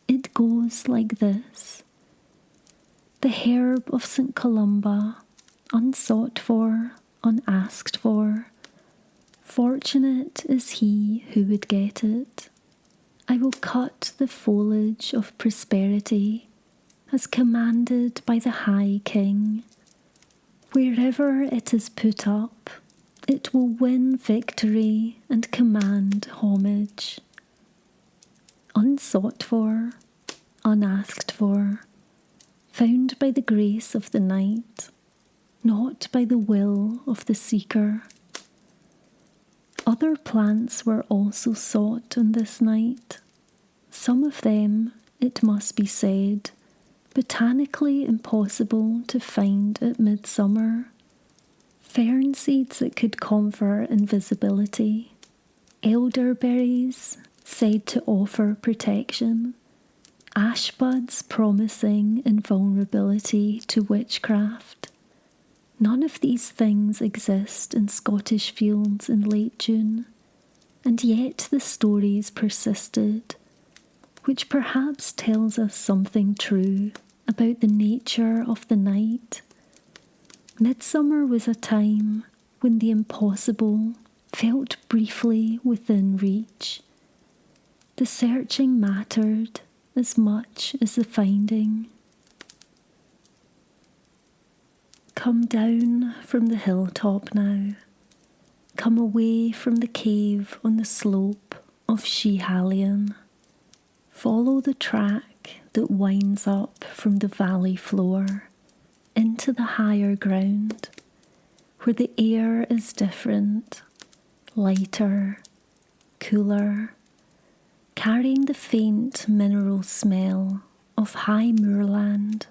It goes like this: the herb of St. Columba, unsought for, unasked for, fortunate is he who would get it. I will cut the foliage of prosperity, as commanded by the High King. Wherever it is put up, it will win victory and command homage. Unsought for, unasked for, found by the grace of the night, not by the will of the seeker. Other plants were also sought on this night, some of them, it must be said, botanically impossible to find at midsummer. Fern seeds that could confer invisibility, elderberries said to offer protection, ash buds promising invulnerability to witchcraft. None of these things exist in Scottish fields in late June, and yet the stories persisted, which perhaps tells us something true about the nature of the night. Midsummer was a time when the impossible felt briefly within reach. The searching mattered as much as the finding. Come down from the hilltop now. Come away from the cave on the slope of Schiehallion. Follow the track that winds up from the valley floor into the higher ground, where the air is different, lighter, cooler, carrying the faint mineral smell of high moorland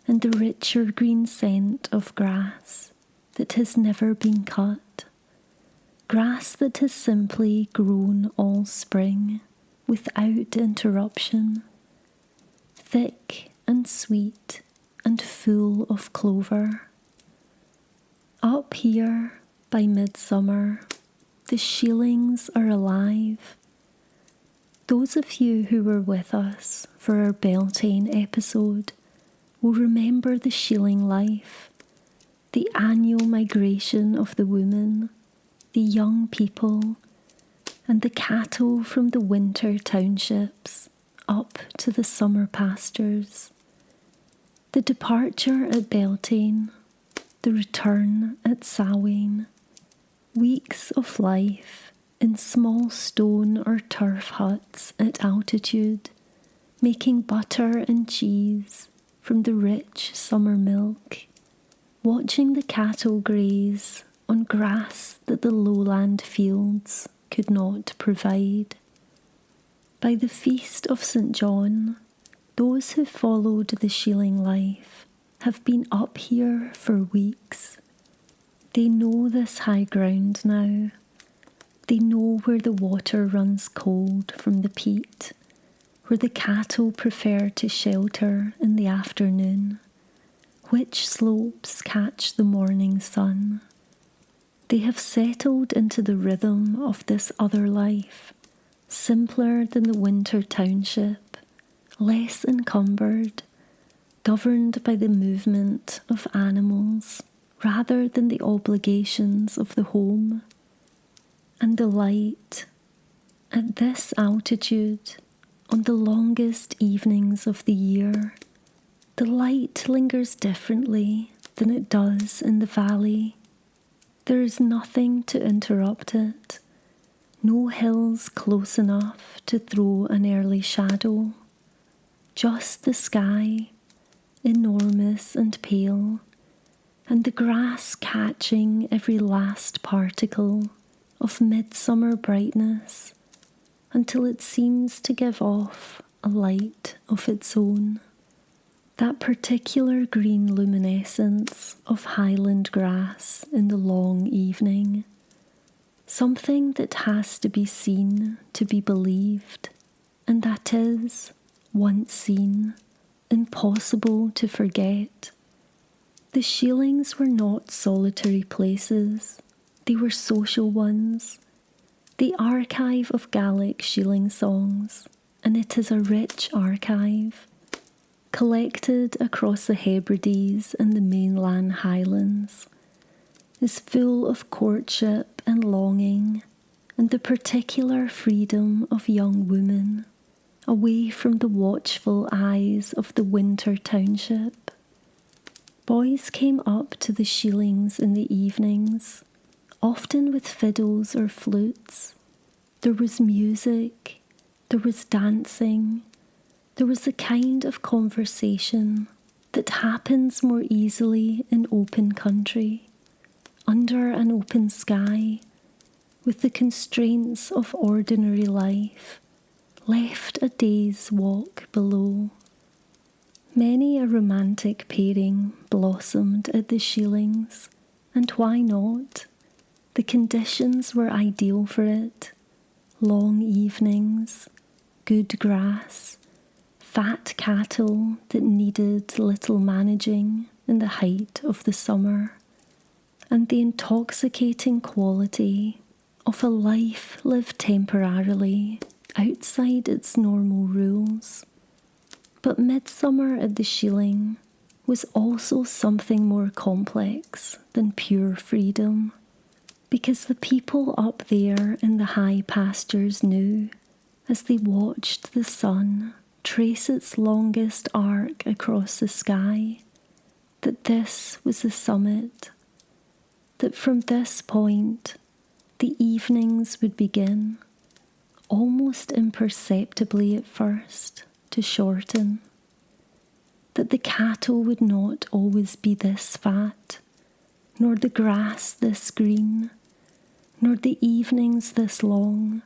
and the richer green scent of grass that has never been cut, grass that has simply grown all spring without interruption, thick and sweet and full of clover. Up here by midsummer, the shielings are alive. Those of you who were with us for our Beltane episode will remember the shieling life, the annual migration of the women, the young people, and the cattle from the winter townships up to the summer pastures. The departure at Beltane, the return at Samhain, weeks of life in small stone or turf huts at altitude, making butter and cheese from the rich summer milk, watching the cattle graze on grass that the lowland fields could not provide. By the feast of St. John, those who followed the shieling life have been up here for weeks. They know this high ground now. They know where the water runs cold from the peat, where the cattle prefer to shelter in the afternoon, which slopes catch the morning sun. They have settled into the rhythm of this other life, simpler than the winter township, less encumbered, governed by the movement of animals rather than the obligations of the home. And the light, at this altitude, on the longest evenings of the year, the light lingers differently than it does in the valley. There is nothing to interrupt it, no hills close enough to throw an early shadow, just the sky, enormous and pale, and the grass catching every last particle of midsummer brightness until it seems to give off a light of its own. That particular green luminescence of highland grass in the long evening, something that has to be seen to be believed, and that is, once seen, impossible to forget. The shielings were not solitary places, they were social ones, the archive of Gaelic shieling songs, and it is a rich archive, collected across the Hebrides and the mainland Highlands, is full of courtship and longing, and the particular freedom of young women, away from the watchful eyes of the winter township. Boys came up to the shielings in the evenings, often with fiddles or flutes. There was music, there was dancing, there was a kind of conversation that happens more easily in open country, under an open sky, with the constraints of ordinary life left a day's walk below. Many a romantic pairing blossomed at the shielings, and why not? The conditions were ideal for it. Long evenings, good grass, fat cattle that needed little managing in the height of the summer, and the intoxicating quality of a life lived temporarily outside its normal rules. But midsummer at the shieling was also something more complex than pure freedom, because the people up there in the high pastures knew, as they watched the sun trace its longest arc across the sky, that this was the summit, that from this point the evenings would begin, almost imperceptibly at first, to shorten, that the cattle would not always be this fat, nor the grass this green, nor the evenings this long.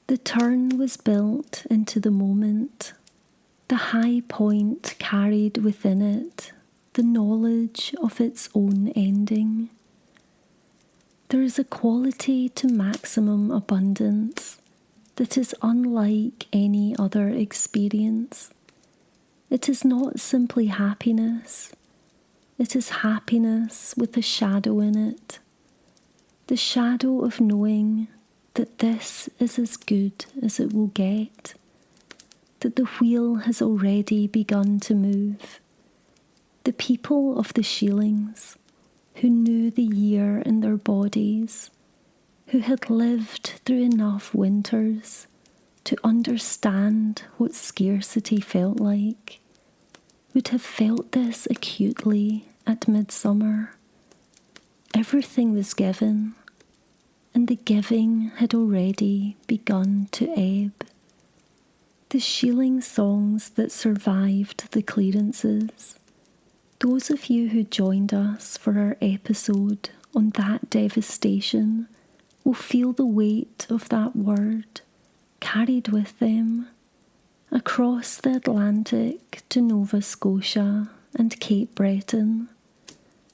The turn was built into the moment. The high point carried within it the knowledge of its own ending. There is a quality to maximum abundance that is unlike any other experience. It is not simply happiness. It is happiness with a shadow in it, the shadow of knowing that this is as good as it will get, that the wheel has already begun to move. The people of the shielings, who knew the year in their bodies, who had lived through enough winters to understand what scarcity felt like, would have felt this acutely at midsummer. Everything was given, and the giving had already begun to ebb. The shieling songs that survived the clearances, those of you who joined us for our episode on that devastation will feel the weight of that word carried with them across the Atlantic to Nova Scotia and Cape Breton,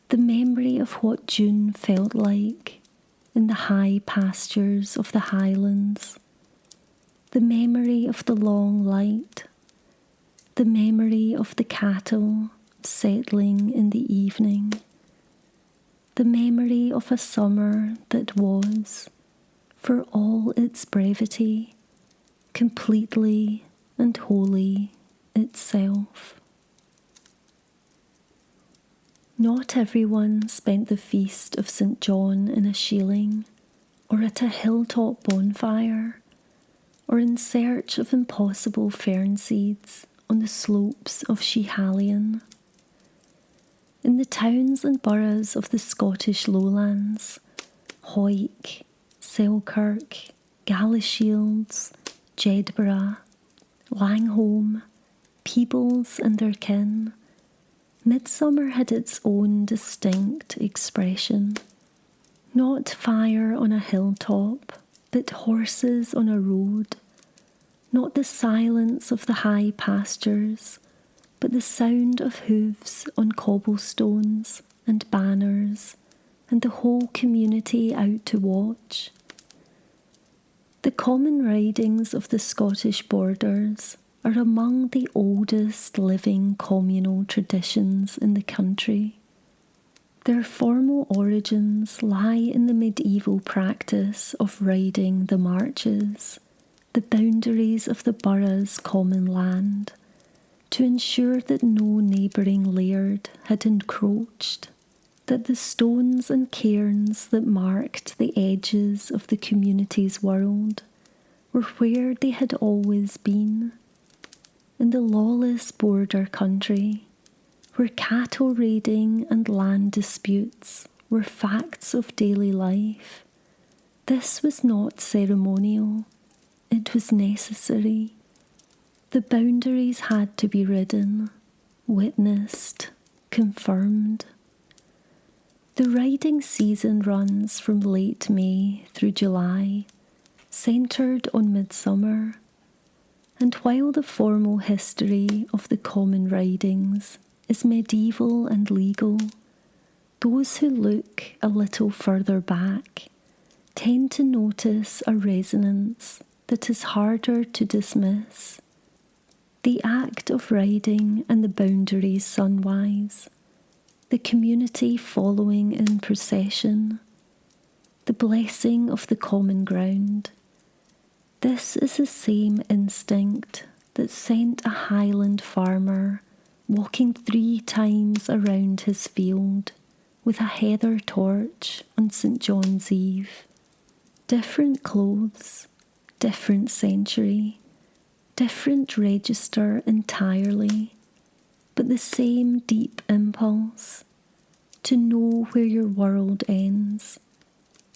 the memory of what June felt like in the high pastures of the Highlands, the memory of the long light, the memory of the cattle settling in the evening, the memory of a summer that was, for all its brevity, completely and wholly itself. Not everyone spent the feast of St. John in a shieling, or at a hilltop bonfire, or in search of impossible fern seeds on the slopes of Schiehallion. In the towns and boroughs of the Scottish lowlands, Hawick, Selkirk, Galashiels, Jedburgh, Langholm, Peebles and their kin, midsummer had its own distinct expression. Not fire on a hilltop, but horses on a road. Not the silence of the high pastures, but the sound of hooves on cobblestones and banners, and the whole community out to watch. The common ridings of the Scottish borders are among the oldest living communal traditions in the country. Their formal origins lie in the medieval practice of riding the marches, the boundaries of the borough's common land, to ensure that no neighbouring laird had encroached, that the stones and cairns that marked the edges of the community's world were where they had always been, in the lawless border country, where cattle raiding and land disputes were facts of daily life. This was not ceremonial, it was necessary. The boundaries had to be ridden, witnessed, confirmed. The riding season runs from late May through July, centred on midsummer, and while the formal history of the common ridings is medieval and legal, those who look a little further back tend to notice a resonance that is harder to dismiss. The act of riding and the boundaries sunwise, the community following in procession, the blessing of the common ground. This is the same instinct that sent a Highland farmer walking 3 times around his field with a heather torch on St. John's Eve. Different clothes, different century, different register entirely, but the same deep impulse to know where your world ends,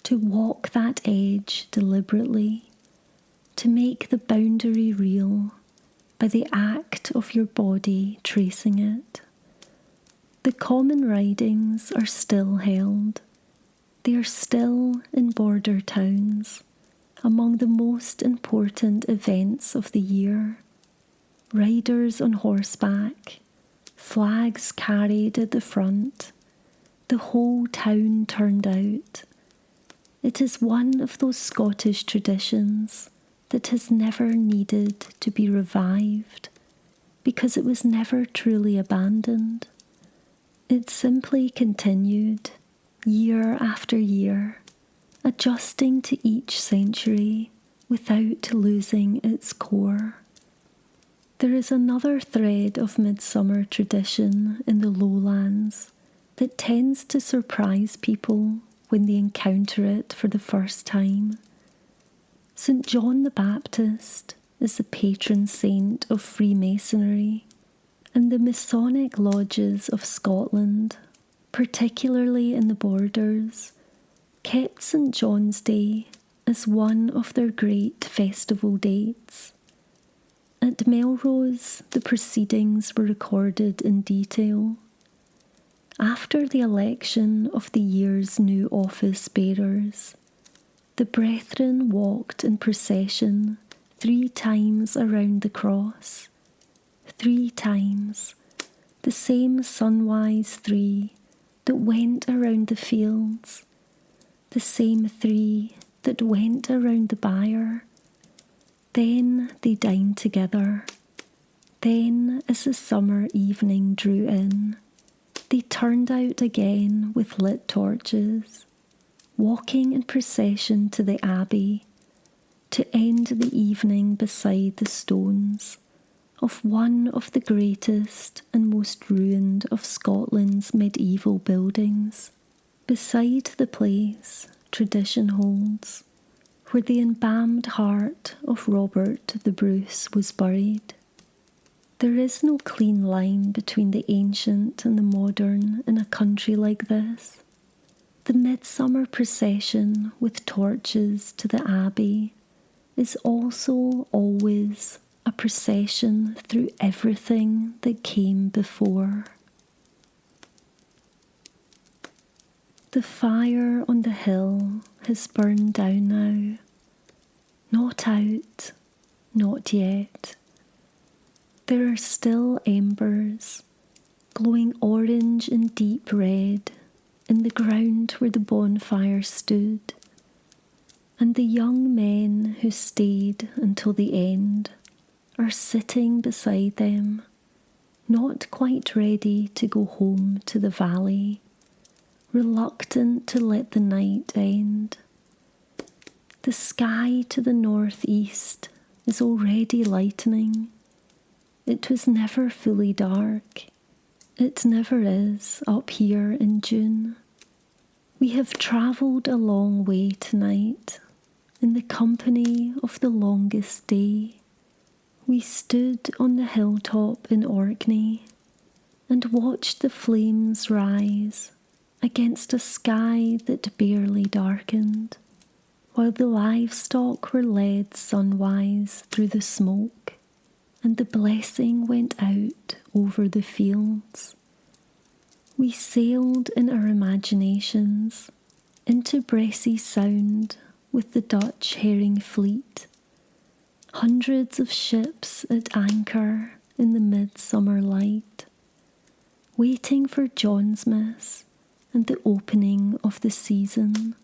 to walk that edge deliberately, to make the boundary real by the act of your body tracing it. The common ridings are still held. They are still in border towns, among the most important events of the year. Riders on horseback, flags carried at the front, the whole town turned out. It is one of those Scottish traditions that has never needed to be revived because it was never truly abandoned. It simply continued year after year, adjusting to each century without losing its core. There is another thread of midsummer tradition in the lowlands that tends to surprise people when they encounter it for the first time. St. John the Baptist is the patron saint of Freemasonry, and the Masonic lodges of Scotland, particularly in the borders, kept St. John's Day as one of their great festival dates. At Melrose, the proceedings were recorded in detail. After the election of the year's new office bearers, the brethren walked in procession 3 times around the cross. 3 times, the same sunwise 3 that went around the fields, the same 3 that went around the byre. Then they dined together. Then, as the summer evening drew in, they turned out again with lit torches, walking in procession to the abbey, to end the evening beside the stones of one of the greatest and most ruined of Scotland's medieval buildings, beside the place tradition holds where the embalmed heart of Robert the Bruce was buried. There is no clean line between the ancient and the modern in a country like this. The midsummer procession with torches to the abbey is also always a procession through everything that came before. The fire on the hill has burned down now. Not out, not yet. There are still embers, glowing orange and deep red, in the ground where the bonfire stood, and the young men who stayed until the end are sitting beside them, not quite ready to go home to the valley, reluctant to let the night end. The sky to the northeast is already lightening. It was never fully dark. It never is up here in June. We have travelled a long way tonight, in the company of the longest day. We stood on the hilltop in Orkney and watched the flames rise against a sky that barely darkened, while the livestock were led sunwise through the smoke, and the blessing went out over the fields. We sailed in our imaginations into Bressy Sound with the Dutch herring fleet, hundreds of ships at anchor in the midsummer light, waiting for Johnsmith and the opening of the season.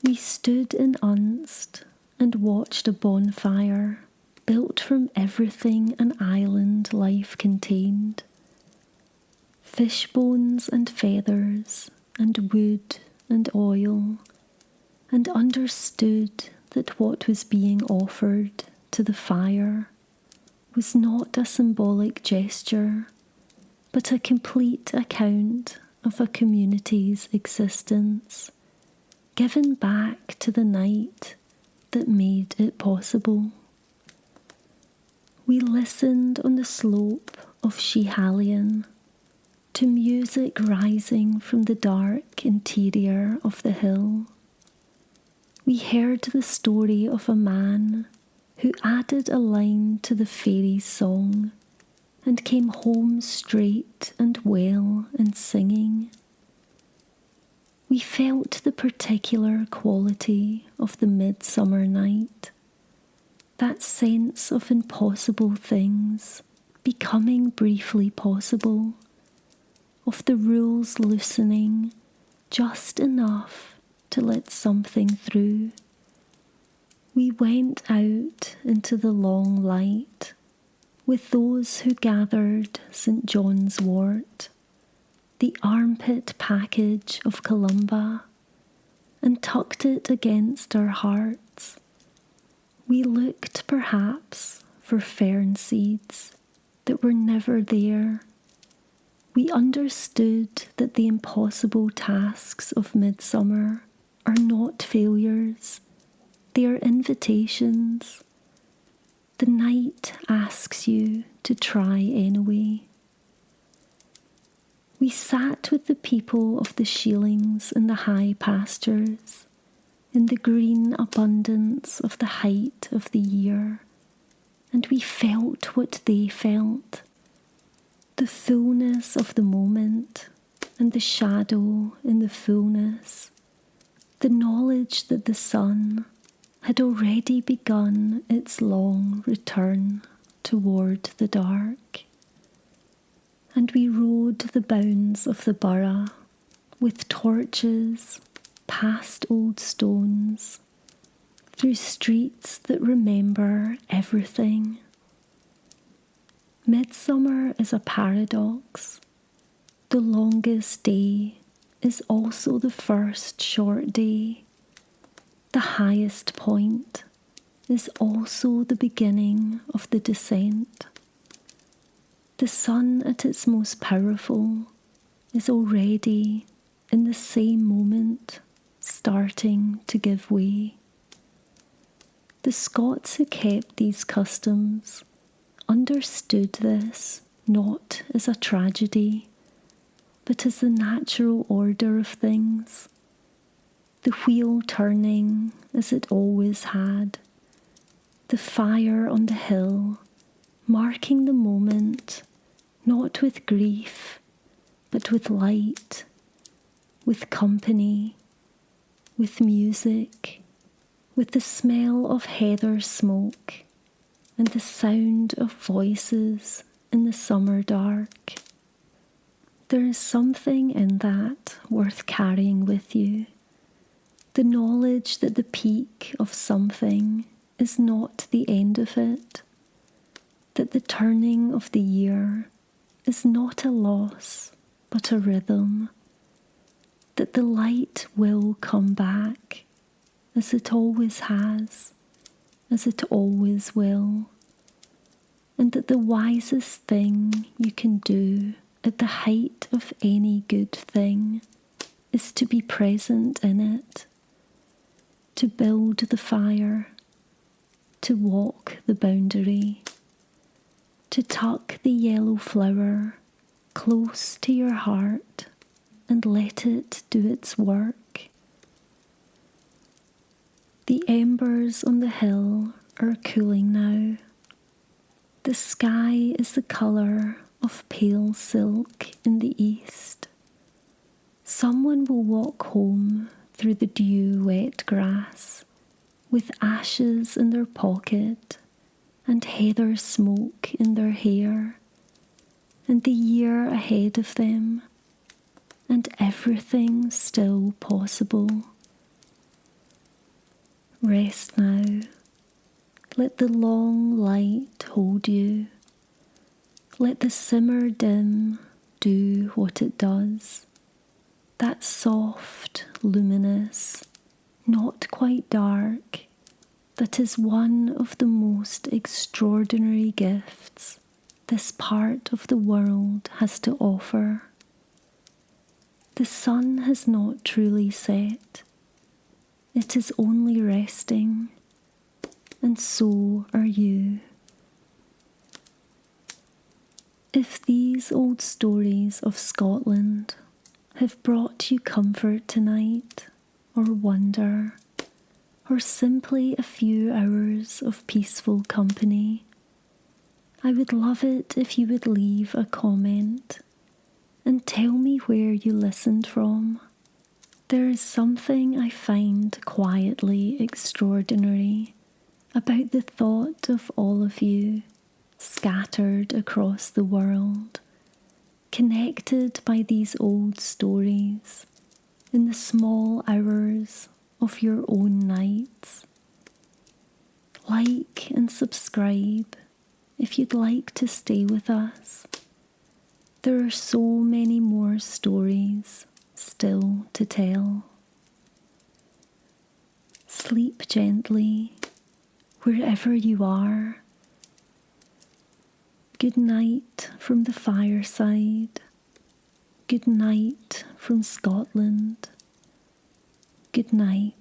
We stood in Unst and watched a bonfire built from everything an island life contained. Fish bones and feathers and wood and oil, and understood that what was being offered to the fire was not a symbolic gesture, but a complete account of a community's existence, given back to the night that made it possible. We listened on the slope of Schiehallion, to music rising from the dark interior of the hill. We heard the story of a man who added a line to the fairies' song and came home straight and well in singing. We felt the particular quality of the midsummer night, that sense of impossible things becoming briefly possible, of the rules loosening just enough to let something through. We went out into the long light with those who gathered St. John's wort, the armpit package of Columba, and tucked it against our hearts. We looked perhaps for fern seeds that were never there. We understood that the impossible tasks of midsummer are not failures, they are invitations. The night asks you to try anyway. We sat with the people of the shielings in the high pastures, in the green abundance of the height of the year, and we felt what they felt, the fullness of the moment and the shadow in the fullness, the knowledge that the sun had already begun its long return toward the dark. And we rode the bounds of the borough with torches past old stones, through streets that remember everything. Midsummer is a paradox. The longest day is also the first short day. The highest point is also the beginning of the descent. The sun at its most powerful is already, in the same moment, starting to give way. The Scots who kept these customs understood this not as a tragedy, but as the natural order of things, the wheel turning as it always had, the fire on the hill marking the moment not with grief, but with light, with company, with music, with the smell of heather smoke and the sound of voices in the summer dark. There is something in that worth carrying with you, the knowledge that the peak of something is not the end of it, that the turning of the year is not a loss but a rhythm, that the light will come back, as it always has, as it always will, and that the wisest thing you can do at the height of any good thing is to be present in it, to build the fire, to walk the boundary, to tuck the yellow flower close to your heart and let it do its work. The embers on the hill are cooling now. The sky is the colour of pale silk in the east. Someone will walk home through the dew-wet grass with ashes in their pocket and heather smoke in their hair, and the year ahead of them, and everything still possible. Rest now. Let the long light hold you. Let the simmer dim do what it does. That soft, luminous, not quite dark, that is one of the most extraordinary gifts this part of the world has to offer. The sun has not truly set. It is only resting, and so are you. If these old stories of Scotland have brought you comfort tonight, or wonder, or simply a few hours of peaceful company, I would love it if you would leave a comment and tell me where you listened from. There is something I find quietly extraordinary about the thought of all of you scattered across the world, connected by these old stories in the small hours of your own nights. Like and subscribe if you'd like to stay with us. There are so many more stories still to tell. Sleep gently wherever you are. Good night from the fireside. Good night from Scotland. Good night.